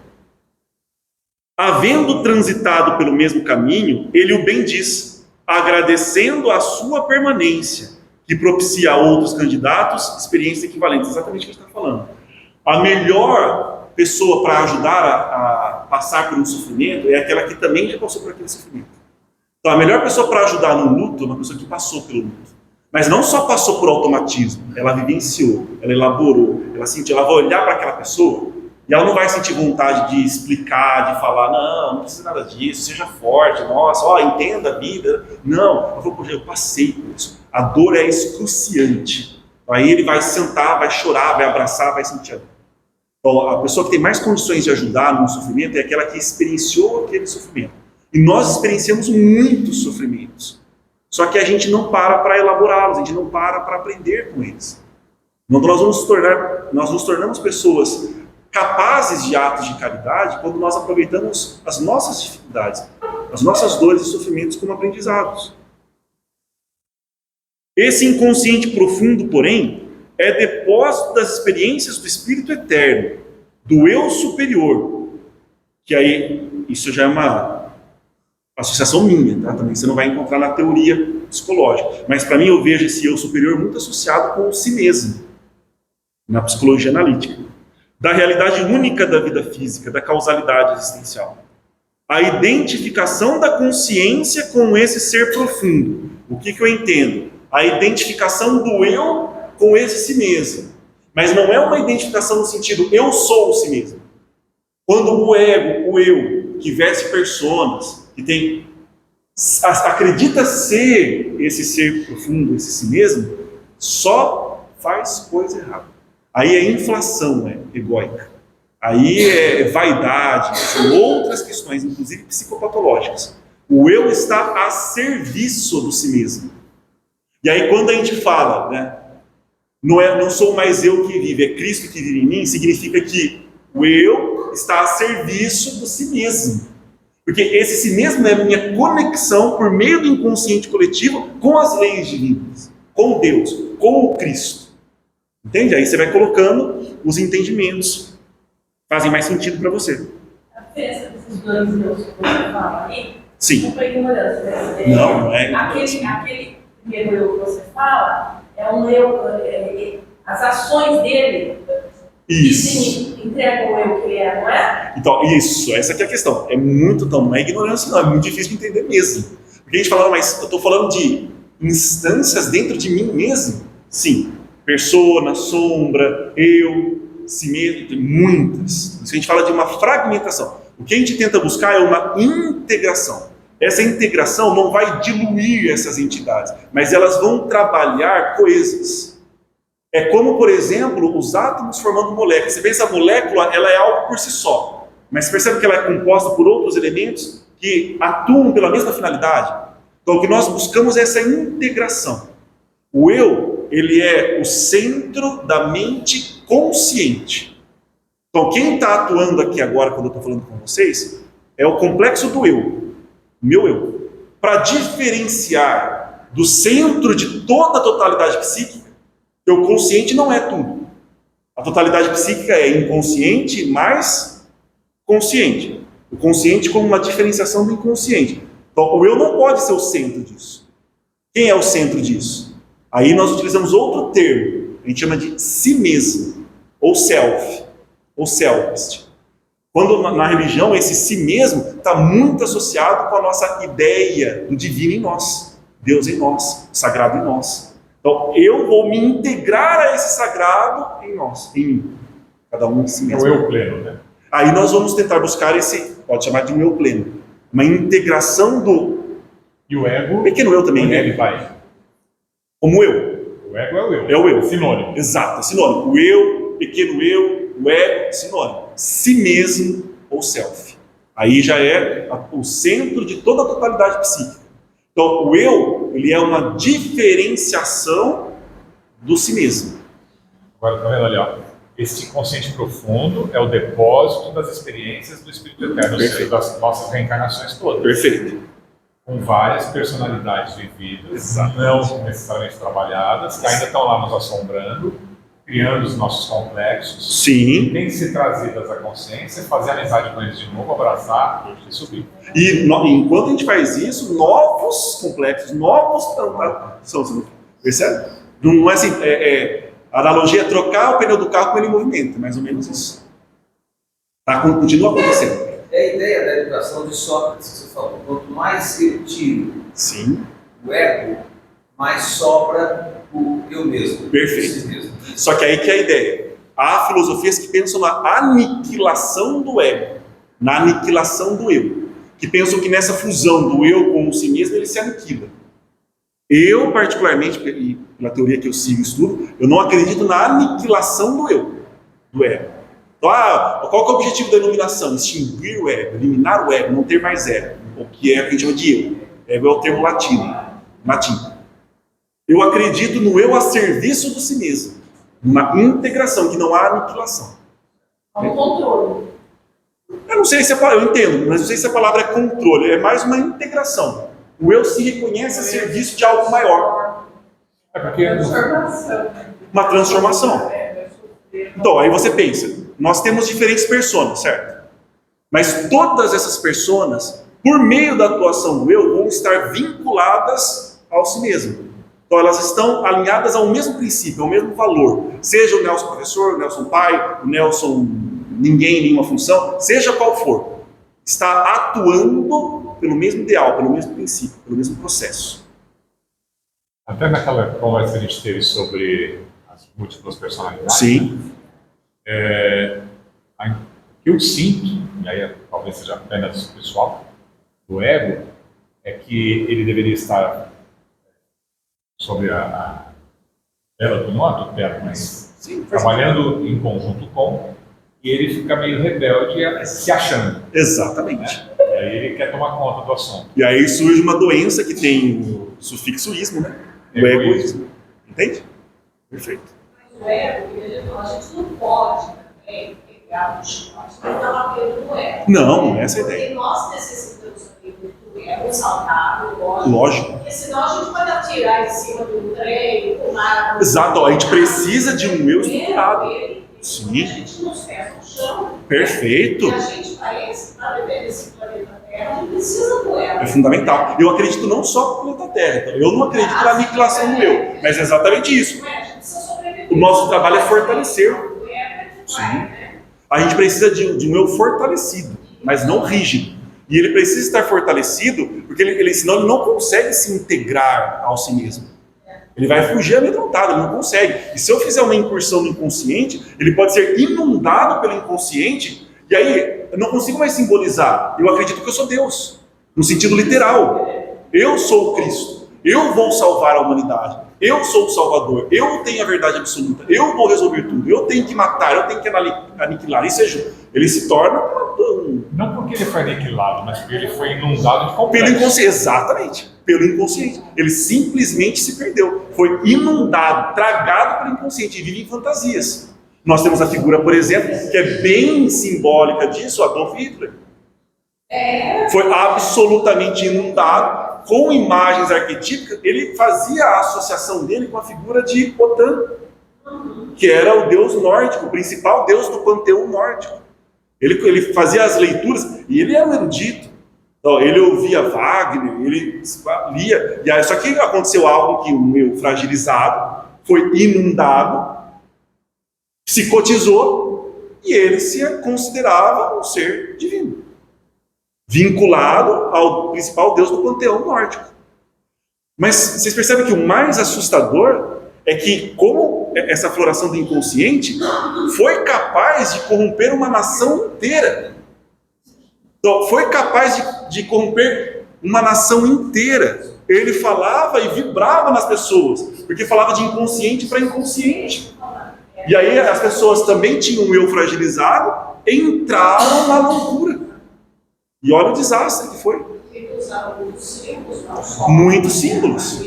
Speaker 1: Havendo transitado pelo mesmo caminho, ele o bendiz, agradecendo a sua permanência, que propicia a outros candidatos experiências equivalentes. Exatamente o que a gente está falando. A melhor pessoa para ajudar a passar por um sofrimento é aquela que também já passou por aquele sofrimento. Então, a melhor pessoa para ajudar no luto é uma pessoa que passou pelo luto. Mas não só passou por automatismo, ela vivenciou, ela elaborou, ela sentiu, ela vai olhar para aquela pessoa e ela não vai sentir vontade de explicar, de falar, não precisa nada disso, seja forte, nossa, entenda a vida. Não, ela falou, eu passei por isso. A dor é excruciante. Aí ele vai sentar, vai chorar, vai abraçar, vai sentir a dor. Então, a pessoa que tem mais condições de ajudar no sofrimento é aquela que experienciou aquele sofrimento. E nós experienciamos muitos sofrimentos. Só que a gente não para elaborá-los, a gente não para aprender com eles. Então, nós nos tornamos pessoas capazes de atos de caridade quando nós aproveitamos as nossas dificuldades, as nossas dores e sofrimentos como aprendizados. Esse inconsciente profundo, porém, é depósito das experiências do Espírito Eterno, do Eu Superior, que aí, isso já é uma associação minha, tá? Também você não vai encontrar na teoria psicológica, mas para mim eu vejo esse Eu Superior muito associado com o si mesmo, na psicologia analítica, da realidade única da vida física, da causalidade existencial. A identificação da consciência com esse ser profundo. O que eu entendo? A identificação do eu com esse si mesmo. Mas não é uma identificação no sentido, eu sou o si mesmo. Quando o ego, o eu, que veste personas, que acredita ser esse ser profundo, esse si mesmo, só faz coisa errada. Aí é inflação egóica. Aí é vaidade, são outras questões, inclusive psicopatológicas. O eu está a serviço do si mesmo. E aí quando a gente fala, não sou mais eu que vive, é Cristo que vive em mim, significa que o eu está a serviço do si mesmo. Porque esse si mesmo é a minha conexão por meio do inconsciente coletivo com as leis divinas, com Deus, com o Cristo. Entende? Aí você vai colocando os entendimentos, fazem mais sentido para você.
Speaker 3: A diferença desses dois Deus que você fala aí,
Speaker 1: Sim.
Speaker 3: não foi ignorância.
Speaker 1: Não é.
Speaker 3: Aquele primeiro eu que você fala, é um eu, as ações dele
Speaker 1: Isso.
Speaker 3: entregam o eu que ele é, não é?
Speaker 1: Então, isso, essa aqui é a questão. Não é ignorância, não, é muito difícil de entender mesmo. Porque a gente fala, mas eu estou falando de instâncias dentro de mim mesmo? Sim. Persona, sombra, eu, si mesmo, tem muitas. A gente fala de uma fragmentação. O que a gente tenta buscar é uma integração. Essa integração não vai diluir essas entidades, mas elas vão trabalhar coesas. É como, por exemplo, os átomos formando moléculas. Você pensa, a molécula ela é algo por si só, mas você percebe que ela é composta por outros elementos que atuam pela mesma finalidade? Então, o que nós buscamos é essa integração. O eu, ele é o centro da mente consciente. Então, quem está atuando aqui agora, quando eu estou falando com vocês, é o complexo do eu, meu eu. Para diferenciar do centro de toda a totalidade psíquica, o consciente não é tudo. A totalidade psíquica é inconsciente mais consciente. O consciente como uma diferenciação do inconsciente. Então, o eu não pode ser o centro disso. Quem é o centro disso? Aí nós utilizamos outro termo. A gente chama de si mesmo, ou self, ou selfist. Quando na religião esse si mesmo está muito associado com a nossa ideia do divino em nós, Deus em nós, o sagrado em nós. Então, eu vou me integrar a esse sagrado em nós, em mim. Cada um em si mesmo.
Speaker 4: É o eu pleno, né?
Speaker 1: Aí nós vamos tentar buscar esse, pode chamar de um eu pleno. Uma integração do...
Speaker 4: E o ego...
Speaker 1: Pequeno eu também.
Speaker 4: Onde ele vai?
Speaker 1: Como eu.
Speaker 4: O ego é o eu.
Speaker 1: É o eu.
Speaker 4: Sinônimo.
Speaker 1: Exato, é sinônimo. O eu, pequeno eu, o ego, sinônimo. Si mesmo ou self. Aí já é o centro de toda a totalidade psíquica. Então, o eu, ele é uma diferenciação do si mesmo.
Speaker 4: Agora, tá vendo ali, ó? Esse inconsciente profundo é o depósito das experiências do Espírito Eterno, ou seja, das nossas reencarnações todas.
Speaker 1: Perfeito.
Speaker 4: Com várias personalidades vividas,
Speaker 1: Exatamente.
Speaker 4: não necessariamente trabalhadas, que ainda estão lá nos assombrando, criando os nossos complexos.
Speaker 1: Sim.
Speaker 4: Tem que ser trazidas à consciência, fazer amizade com eles de novo, abraçar e subir.
Speaker 1: E enquanto a gente faz isso, novos complexos, novos são. Percebe? Não é assim. A analogia é trocar o pneu do carro com ele em movimento, é mais ou menos isso. Continua acontecendo.
Speaker 6: É a ideia da educação de Sócrates que você falou. Quanto mais eu tiro
Speaker 1: Sim.
Speaker 6: o ego, mais sobra o eu mesmo.
Speaker 1: Perfeito.
Speaker 6: Si mesmo.
Speaker 1: Só que aí que é a ideia. Há filosofias que pensam na aniquilação do ego, na aniquilação do eu, que pensam que nessa fusão do eu com o si mesmo ele se aniquila. Eu, particularmente, e pela teoria que eu sigo e estudo, eu não acredito na aniquilação do eu, do ego. Então, qual que é o objetivo da iluminação? Extinguir o ego, eliminar o ego, não ter mais ego, o que é o que a gente chama de eu. Ego é o termo latim. Eu acredito no eu a serviço do si mesmo, uma integração, que não há aniquilação.
Speaker 3: Há um controle.
Speaker 1: Eu não sei se eu entendo, mas não sei se a palavra é controle, é mais uma integração. O eu se reconhece a serviço de algo maior.
Speaker 4: É porque
Speaker 3: Transformação.
Speaker 1: Uma transformação. Então, aí você pensa, nós temos diferentes personas, certo? Mas todas essas personas, por meio da atuação do eu, vão estar vinculadas ao si mesmo. Então, elas estão alinhadas ao mesmo princípio, ao mesmo valor. Seja o Nelson professor, o Nelson pai, o Nelson ninguém, nenhuma função, seja qual for. Está atuando pelo mesmo ideal, pelo mesmo princípio, pelo mesmo processo.
Speaker 4: até naquela conversa que a gente teve sobre as múltiplas personalidades,
Speaker 1: Sim.
Speaker 4: O que eu sinto, e aí talvez seja apenas pessoal, do ego, é que ele deveria estar sobre a tutela, não a tutela, mas
Speaker 1: Sim,
Speaker 4: trabalhando em conjunto com, e ele fica meio rebelde se achando.
Speaker 1: exatamente.
Speaker 4: E aí ele quer tomar conta do assunto.
Speaker 1: E aí surge uma doença que tem o sufixo ismo, né? O egoísmo. Entende? Perfeito.
Speaker 5: Mas o ego, a gente não pode também pegar o chicote e estar batendo no ego.
Speaker 1: Não, essa é a ideia.
Speaker 5: Porque nós necessitamos também do ego saudável,
Speaker 1: Lógico.
Speaker 5: porque senão a gente pode atirar em cima do trem, do mar.
Speaker 1: Exato, a gente precisa de um eu estruturado.
Speaker 5: Sim. A gente nos pés no chão.
Speaker 1: Perfeito.
Speaker 5: E a gente parece, para viver nesse planeta Terra, a gente precisa do ego.
Speaker 1: É fundamental. Eu acredito não só no planeta Terra. Então, eu não acredito na aniquilação do eu, mas é exatamente isso.
Speaker 5: A gente precisa sobreviver.
Speaker 1: O nosso trabalho é fortalecer.
Speaker 5: O ego é que
Speaker 1: Sim.
Speaker 5: vai, né?
Speaker 1: A gente precisa de um eu fortalecido, mas não rígido. E ele precisa estar fortalecido, porque senão ele não consegue se integrar ao si mesmo. Ele vai fugir amedrontado, ele não consegue. E se eu fizer uma incursão no inconsciente, ele pode ser inundado pelo inconsciente, e aí eu não consigo mais simbolizar. Eu acredito que eu sou Deus, no sentido literal. Eu sou o Cristo, eu vou salvar a humanidade, eu sou o Salvador, eu tenho a verdade absoluta, eu vou resolver tudo, eu tenho que matar, eu tenho que aniquilar. Ou seja, ele se torna
Speaker 4: Não porque ele foi aniquilado, mas porque ele foi inundado de complexo.
Speaker 1: pelo inconsciente. Exatamente, pelo inconsciente. Ele simplesmente se perdeu, foi inundado, tragado pelo inconsciente e vive em fantasias. Nós temos a figura, por exemplo, que é bem simbólica disso, Adolf Hitler. Foi absolutamente inundado com imagens arquetípicas. Ele fazia a associação dele com a figura de Wotan, que era o deus nórdico, o principal deus do panteão nórdico. Ele fazia as leituras e ele era um erudito. Então, ele ouvia Wagner, ele lia. E aí, só que aconteceu algo que o meu fragilizado foi inundado, psicotizou e ele se considerava um ser divino, vinculado ao principal deus do panteão nórdico. Mas vocês percebem que o mais assustador é que, como essa floração do inconsciente foi capaz de corromper uma nação inteira. Então, foi capaz de corromper uma nação inteira. Ele falava e vibrava nas pessoas, porque falava de inconsciente para inconsciente. E aí as pessoas também tinham um eu fragilizado, entraram na loucura. E olha o desastre que foi.
Speaker 5: Ele usava muitos símbolos, não só.
Speaker 1: Muitos símbolos.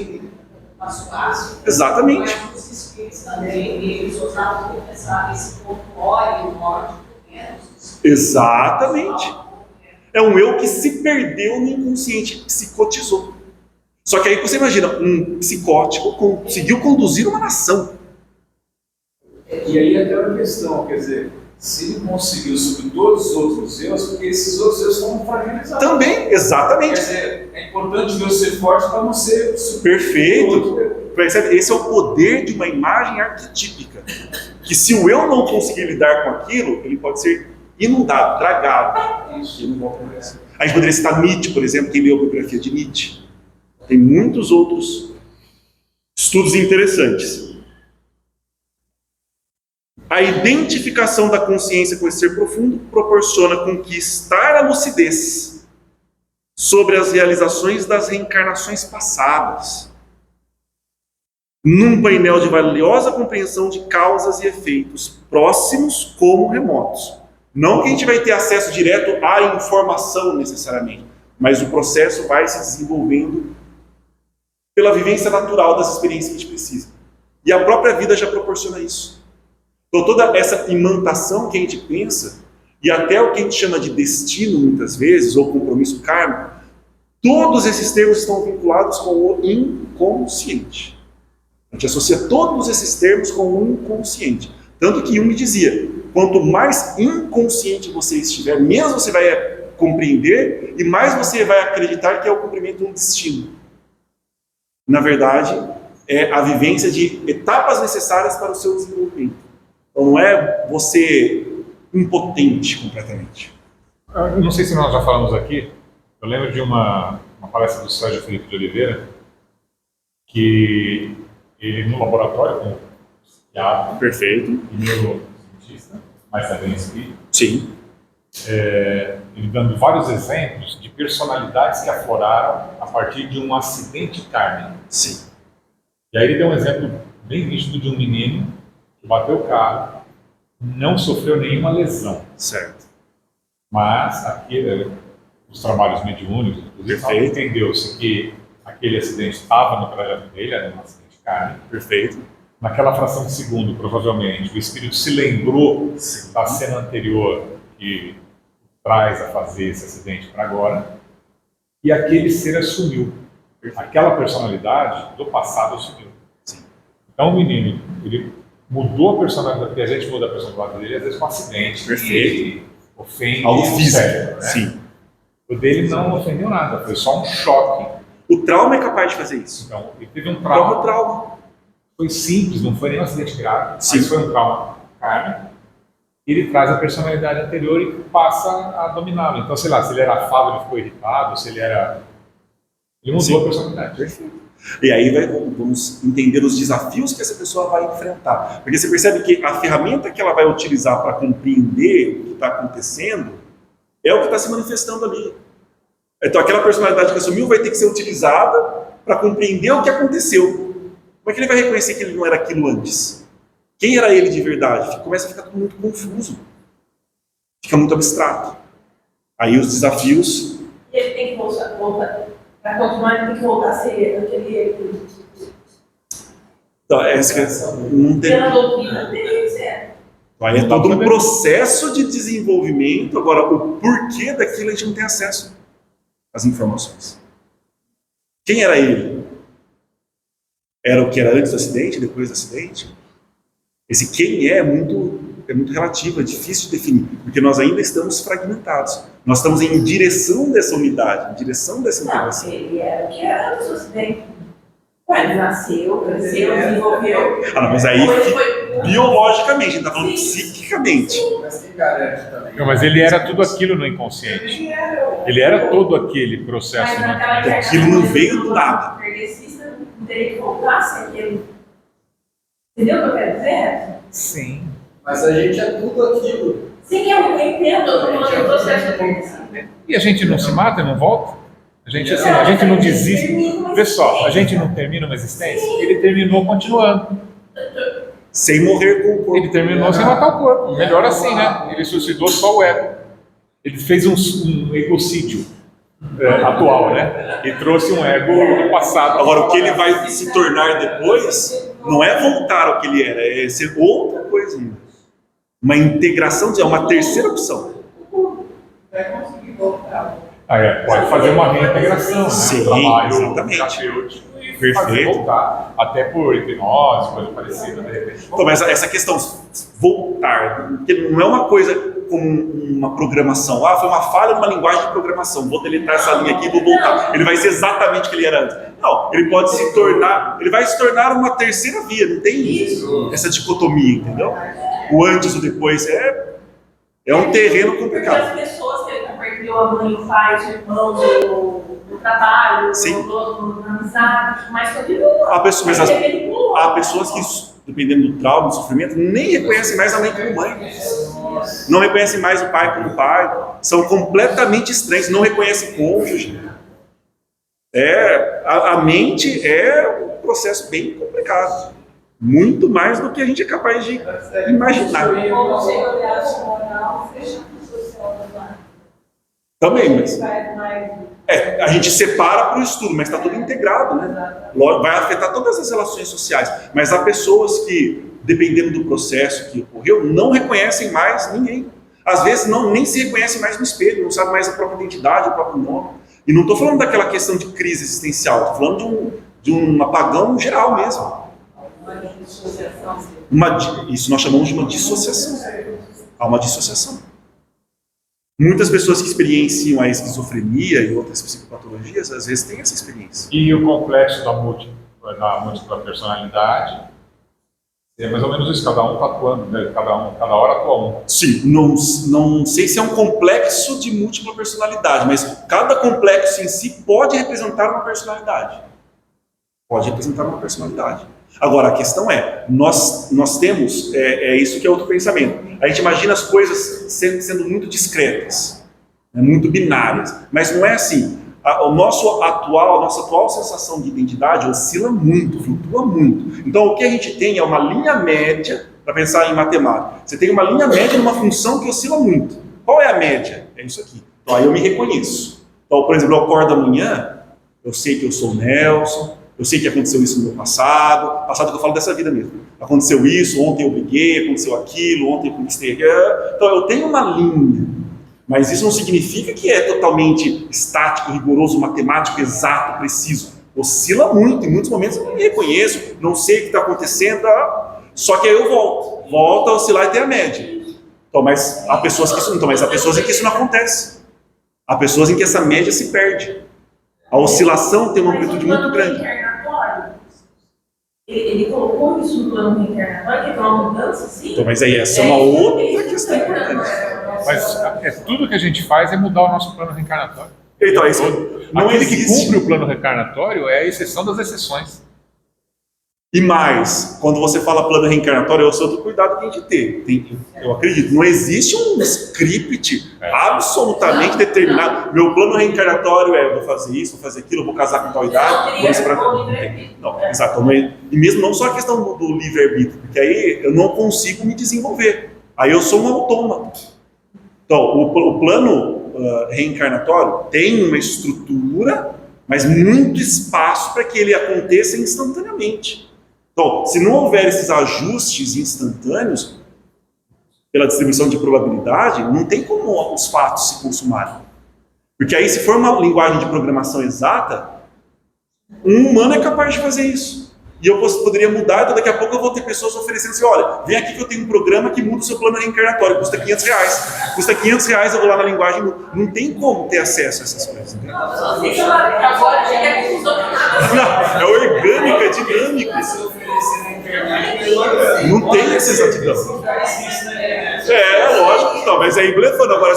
Speaker 5: Passo a passo.
Speaker 1: Exatamente.
Speaker 5: Mas os espíritos também, eles usavam muito esse ponto óleo, nórdico, né?
Speaker 1: Exatamente. É um eu que se perdeu no inconsciente, psicotizou. Só que aí você imagina, um psicótico conseguiu conduzir uma nação.
Speaker 7: E aí até uma questão, quer dizer, se ele conseguiu sobre todos os outros erros, porque esses outros erros estão fragilizados.
Speaker 1: Também, exatamente.
Speaker 7: Quer dizer, é importante Deus ser forte para não ser
Speaker 1: Perfeito. Percebe? Esse é o poder de uma imagem arquetípica. Que se o eu não conseguir lidar com aquilo, ele pode ser inundado, tragado.
Speaker 7: Isso.
Speaker 1: E não volta mais. A gente poderia citar Nietzsche, por exemplo, quem leu a biografia de Nietzsche. Tem muitos outros estudos interessantes. A identificação da consciência com esse ser profundo proporciona conquistar a lucidez sobre as realizações das reencarnações passadas, num painel de valiosa compreensão de causas e efeitos, próximos como remotos. Não que a gente vai ter acesso direto à informação necessariamente, mas o processo vai se desenvolvendo pela vivência natural das experiências que a gente precisa. E a própria vida já proporciona isso. Então toda essa imantação que a gente pensa, e até o que a gente chama de destino muitas vezes, ou compromisso kármico, todos esses termos estão vinculados com o inconsciente. A gente associa todos esses termos com o inconsciente. Tanto que Jung dizia, quanto mais inconsciente você estiver, menos você vai compreender e mais você vai acreditar que é o cumprimento de um destino. Na verdade, é a vivência de etapas necessárias para o seu desenvolvimento. Então não é você impotente completamente.
Speaker 4: Eu não sei se nós já falamos aqui, eu lembro de uma palestra do Sérgio Felipe de Oliveira, que ele no laboratório, como psiquiatra,
Speaker 1: Perfeito.
Speaker 4: e neurocientista, mas também espírita,
Speaker 1: Sim.
Speaker 4: ele dando vários exemplos de personalidades que afloraram a partir de um acidente kármico.
Speaker 1: Sim.
Speaker 4: E aí ele deu um exemplo bem nítido de um menino que bateu o carro, não sofreu nenhuma lesão,
Speaker 1: Certo.
Speaker 4: mas os trabalhos mediúnicos, inclusive, entendeu-se que aquele acidente estava no trajeto dele, era um acidente kármico.
Speaker 1: Perfeito.
Speaker 4: Naquela fração de segundo, provavelmente, o espírito se lembrou da cena anterior que traz a fazer esse acidente para agora, e aquele ser assumiu. Aquela personalidade do passado assumiu. Então o menino, ele mudou a personalidade, porque a gente muda a personalidade dele, às vezes com um acidente,
Speaker 1: Perfeito.
Speaker 4: que ofende
Speaker 1: Algo
Speaker 4: o
Speaker 1: físico.
Speaker 4: cérebro, né?
Speaker 1: Sim.
Speaker 4: O dele não ofendeu nada, foi só um choque.
Speaker 1: O trauma é capaz de fazer isso.
Speaker 4: Então, ele teve um
Speaker 1: O próprio
Speaker 4: trauma.
Speaker 1: trauma.
Speaker 4: Foi simples, não foi nem um acidente grave,
Speaker 1: Sim.
Speaker 4: mas foi um trauma kármico. Ele traz a personalidade anterior e passa a dominá-lo. Então, sei lá, se ele era afável, ele ficou irritado, se ele era... Ele mudou a personalidade.
Speaker 1: Perfeito. E aí vamos entender os desafios que essa pessoa vai enfrentar. Porque você percebe que a ferramenta que ela vai utilizar para compreender o que está acontecendo é o que está se manifestando ali. Então aquela personalidade que assumiu vai ter que ser utilizada para compreender o que aconteceu. Como é que ele vai reconhecer que ele não era aquilo antes? Quem era ele de verdade? Começa a ficar tudo muito confuso. Fica muito abstrato. Aí os desafios...
Speaker 3: Ele tem que voltar. Para continuar, ele tem que voltar a ser aquele...
Speaker 1: Então, não tem...
Speaker 3: Pela doutrina dele, certo?
Speaker 1: Aí é todo um processo de desenvolvimento. Agora, o porquê daquilo a gente não tem acesso às informações. Quem era ele? Era o que era antes do acidente, depois do acidente? Esse quem é muito relativo, é difícil de definir, porque nós ainda estamos fragmentados. Nós estamos em direção dessa unidade, em direção dessa
Speaker 3: Não,
Speaker 1: integração.
Speaker 3: ele era o que era antes do acidente. Ele nasceu, cresceu, desenvolveu.
Speaker 1: Ah, não, mas aí
Speaker 3: Depois foi...
Speaker 1: biologicamente, a gente está falando
Speaker 3: Sim.
Speaker 1: psiquicamente.
Speaker 6: Mas quem garante também?
Speaker 4: Não, mas ele era tudo aquilo no inconsciente. Ele era todo aquele processo.
Speaker 3: Mas naquela
Speaker 4: no...
Speaker 1: Aquilo não veio do nada.
Speaker 3: Kardecista não teria que voltar sem aquele... Entendeu o que eu quero dizer?
Speaker 4: Sim.
Speaker 6: Mas a gente é tudo aquilo.
Speaker 3: Sim, eu entendo, eu estou falando do processo kardecista.
Speaker 4: E a gente não se mata e não volta? A gente, assim, a gente não desiste. Pessoal, a gente não termina uma existência? Ele terminou continuando.
Speaker 1: Sem morrer com o corpo.
Speaker 4: Ele terminou sem matar o corpo. Melhor assim, né? Ele suicidou só o ego. ele fez um egocídio atual, né? E trouxe um ego do passado.
Speaker 1: Agora, o que ele vai se tornar depois não é voltar ao que ele era, é ser outra coisa ainda. Uma integração, é uma terceira opção.
Speaker 3: Vai conseguir voltar.
Speaker 4: Pode fazer uma reintegração, né?
Speaker 1: Sim,
Speaker 4: Um trabalho
Speaker 1: exatamente.
Speaker 4: terapêutico e
Speaker 1: Perfeito.
Speaker 4: fazer voltar. Até por hipnose, coisa parecida, de repente.
Speaker 1: Então, mas essa questão, voltar, porque não é uma coisa como uma programação. Foi uma falha numa linguagem de programação. Vou deletar essa linha aqui e vou voltar. Ele vai ser exatamente o que ele era antes. Não, ele pode se tornar, ele vai se tornar uma terceira via. Não tem essa dicotomia, entendeu? O antes e o depois é um terreno
Speaker 3: Porque
Speaker 1: complicado.
Speaker 3: as pessoas que ele compartilhou, a mãe, o pai, os irmãos, no trabalho, na amizade, mas continua.
Speaker 1: Há pessoas que, dependendo do trauma, do sofrimento, nem reconhecem mais a mãe como mãe. Não reconhecem mais o pai como pai. São completamente estranhos, não reconhecem cônjuge. A mente é um processo bem complicado. Muito mais do que a gente é capaz de imaginar.
Speaker 3: Como você olhar o moral, fecha o social do lar.
Speaker 1: Também, mas a gente separa para o estudo, mas está tudo integrado, né? Vai afetar todas as relações sociais. Mas há pessoas que, dependendo do processo que ocorreu, não reconhecem mais ninguém. Às vezes nem se reconhecem mais no espelho, não sabem mais a própria identidade, o próprio nome. E não estou falando daquela questão de crise existencial, estou falando de um apagão geral mesmo. Isso nós chamamos de uma dissociação. Há uma dissociação. Muitas pessoas que experienciam a esquizofrenia e outras psicopatologias, às vezes têm essa experiência.
Speaker 4: E o complexo da múltipla personalidade é mais ou menos isso, cada um está atuando, né? Cada hora atua um.
Speaker 1: Sim, não sei se é um complexo de múltipla personalidade, mas cada complexo em si pode representar uma personalidade. Pode representar uma personalidade. Agora, a questão nós temos, isso que é outro pensamento. A gente imagina as coisas sendo muito discretas, muito binárias, mas não é assim. A nossa atual sensação de identidade oscila muito, flutua muito. Então, o que a gente tem é uma linha média, para pensar em matemática. Você tem uma linha média numa função que oscila muito. Qual é a média? É isso aqui. Então, aí eu me reconheço. Então, por exemplo, eu acordo amanhã, eu sei que eu sou o Nelson, eu sei que aconteceu isso no meu passado que eu falo dessa vida mesmo. Aconteceu isso, ontem eu briguei, aconteceu aquilo, ontem eu conquistei aquilo. Então eu tenho uma linha, mas isso não significa que é totalmente estático, rigoroso, matemático, exato, preciso. Oscila muito, em muitos momentos eu não me reconheço, não sei o que está acontecendo, só que aí eu volto a oscilar e ter a média. Então, mas há pessoas em que isso não acontece. Há pessoas em que essa média se perde. A oscilação tem uma amplitude muito grande.
Speaker 3: Ele colocou isso no plano reencarnatório, que é uma mudança, sim?
Speaker 1: Então, mas aí essa é uma outra questão importante.
Speaker 4: Mas tudo que a gente faz é mudar o nosso plano reencarnatório.
Speaker 1: Então, isso não
Speaker 4: Aquele
Speaker 1: existe.
Speaker 4: que cumpre o plano reencarnatório é a exceção das exceções.
Speaker 1: E mais, quando você fala plano reencarnatório, é o outro cuidado que a gente tem. Eu acredito, não existe um script absolutamente determinado. Meu plano reencarnatório eu vou fazer isso, vou fazer aquilo, eu vou casar com tal idade, vou isso para não, exato. E mesmo não só a questão do livre-arbítrio, porque aí eu não consigo me desenvolver. Aí eu sou um autômato. Então, o plano reencarnatório tem uma estrutura, mas muito espaço para que ele aconteça instantaneamente. Então, se não houver esses ajustes instantâneos, pela distribuição de probabilidade, não tem como os fatos se consumarem. Porque aí, se for uma linguagem de programação exata, um humano é capaz de fazer isso. E eu poderia mudar, então daqui a pouco eu vou ter pessoas oferecendo assim, olha, vem aqui que eu tenho um programa que muda o seu plano reencarnatório, custa R$500. Custa R$500, eu vou lá na linguagem, não tem como ter acesso a essas coisas. Né?
Speaker 3: Agora chega a conclusão de nada.
Speaker 1: É orgânico, é dinâmico. Não tem essa exatidão. Lógico, então, mas aí blefando. Agora,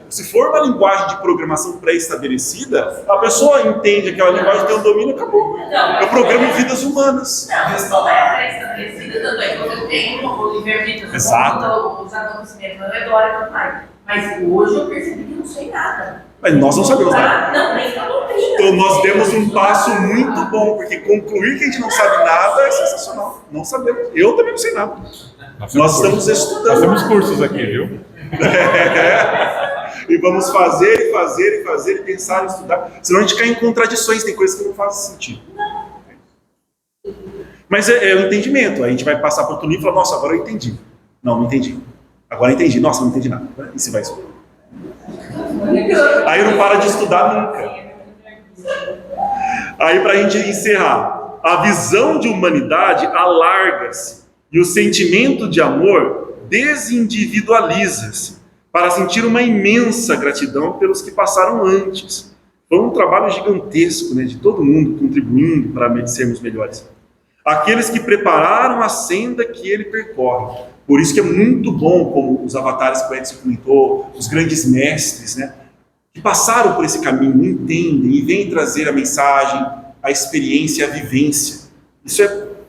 Speaker 1: se for uma linguagem de programação pré-estabelecida, a pessoa entende aquela linguagem, tem um domínio e acabou. Eu programo vidas humanas.
Speaker 3: Não é pré-estabelecida, tanto é que você tem o livre-arbítrio, os acontecimentos ao redor e tudo mais. Mas hoje eu percebi que não sei nada.
Speaker 1: Mas nós não sabemos nada.
Speaker 3: Não, nem a doutrina.
Speaker 1: Então nós demos um passo muito bom, porque concluir que a gente não sabe nada é sensacional. Não sabemos. Eu também não sei nada. Nós estamos estudando.
Speaker 4: Nós temos cursos aqui, viu?
Speaker 1: E vamos fazer, e fazer, e fazer, e pensar, e estudar. Senão a gente cai em contradições, tem coisas que não fazem sentido. Mas é o entendimento. Aí a gente vai passar para outro livro e falar, nossa, agora eu entendi. Não entendi. Agora eu entendi. Nossa, não entendi nada. E você vai estudar. Aí não para de estudar nunca. Aí, para a gente encerrar, a visão de humanidade alarga-se e o sentimento de amor desindividualiza-se para sentir uma imensa gratidão pelos que passaram antes. Foi um trabalho gigantesco, né, de todo mundo contribuindo para sermos melhores. Aqueles que prepararam a senda que ele percorre. Por isso que é muito bom, como os avatares que o Edson comentou, os grandes mestres, né, que passaram por esse caminho, entendem e vêm trazer a mensagem, a experiência, a vivência. Isso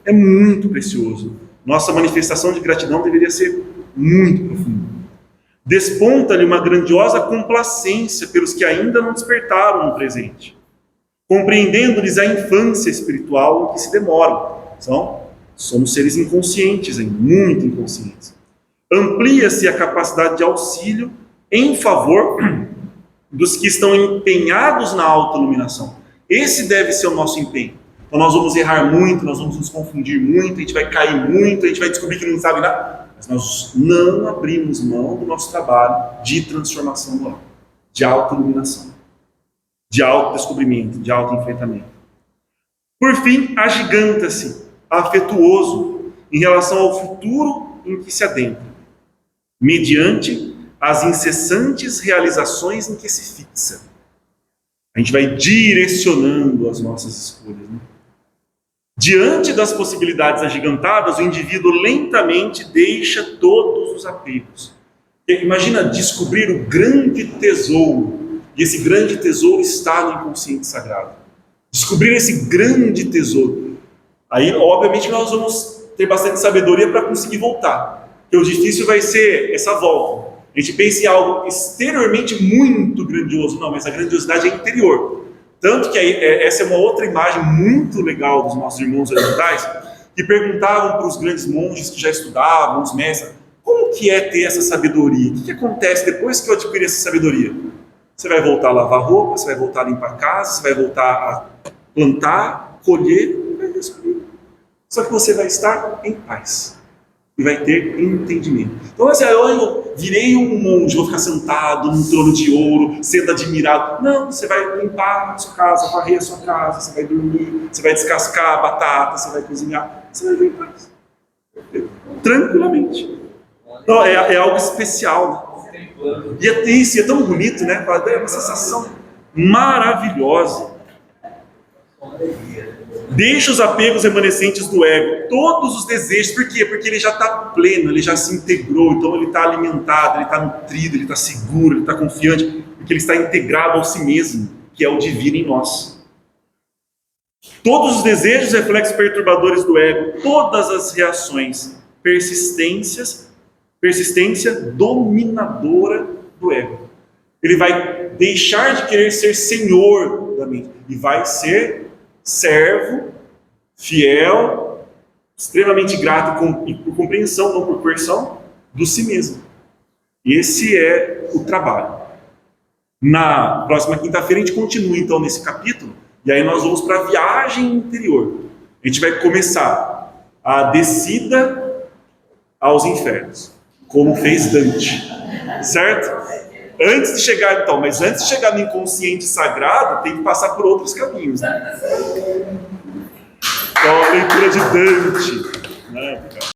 Speaker 1: é muito precioso. Nossa manifestação de gratidão deveria ser muito profunda. Desponta-lhe uma grandiosa complacência pelos que ainda não despertaram no presente, compreendendo-lhes a infância espiritual em que se demoram. Somos seres inconscientes, muito inconscientes. Amplia-se a capacidade de auxílio em favor dos que estão empenhados na autoiluminação. Esse deve ser o nosso empenho. Então nós vamos errar muito, nós vamos nos confundir muito, a gente vai cair muito, a gente vai descobrir que não sabe nada. Mas nós não abrimos mão do nosso trabalho de transformação moral, de autoiluminação, de autodescobrimento, de autoenfrentamento. Por fim, agiganta-se, afetuoso, em relação ao futuro em que se adentra, mediante as incessantes realizações em que se fixa. A gente vai direcionando as nossas escolhas, né? Diante das possibilidades agigantadas, o indivíduo lentamente deixa todos os apegos. Imagina descobrir o grande tesouro, e esse grande tesouro está no inconsciente sagrado. Descobrir esse grande tesouro. Aí, obviamente, nós vamos ter bastante sabedoria para conseguir voltar. Porque o difícil vai ser essa volta. A gente pensa em algo exteriormente muito grandioso. Não, mas a grandiosidade é interior. Tanto que essa é uma outra imagem muito legal dos nossos irmãos orientais, que perguntavam para os grandes monges que já estudavam, os mestres, como que é ter essa sabedoria? O que acontece depois que eu adquirir essa sabedoria? Você vai voltar a lavar roupa, você vai voltar a limpar a casa, você vai voltar a plantar, colher, e vai descobrir. Só que você vai estar em paz. E vai ter entendimento. Então, assim, eu virei um monge, vou ficar sentado num trono de ouro, sendo admirado. Não, você vai limpar a sua casa, varrer a sua casa, você vai dormir, você vai descascar a batata, você vai cozinhar, você vai ver em paz. Tranquilamente. Então, é algo especial. Né? E é tão bonito, né? É uma sensação maravilhosa. Deixa os apegos remanescentes do ego, todos os desejos. Por quê? Porque ele já está pleno, ele já se integrou, então ele está alimentado, ele está nutrido, ele está seguro, ele está confiante, porque ele está integrado ao si mesmo, que é o divino em nós. Todos os desejos, reflexos perturbadores do ego, todas as reações, persistência dominadora do ego. Ele vai deixar de querer ser senhor da mente e vai ser servo, fiel, extremamente grato por compreensão, não por coerção, do si mesmo. Esse é o trabalho. Na próxima quinta-feira a gente continua então nesse capítulo, e aí nós vamos para a viagem interior. A gente vai começar a descida aos infernos, como fez Dante, certo? Antes de chegar no inconsciente sagrado, tem que passar por outros caminhos, né? Então, a leitura de Dante, né?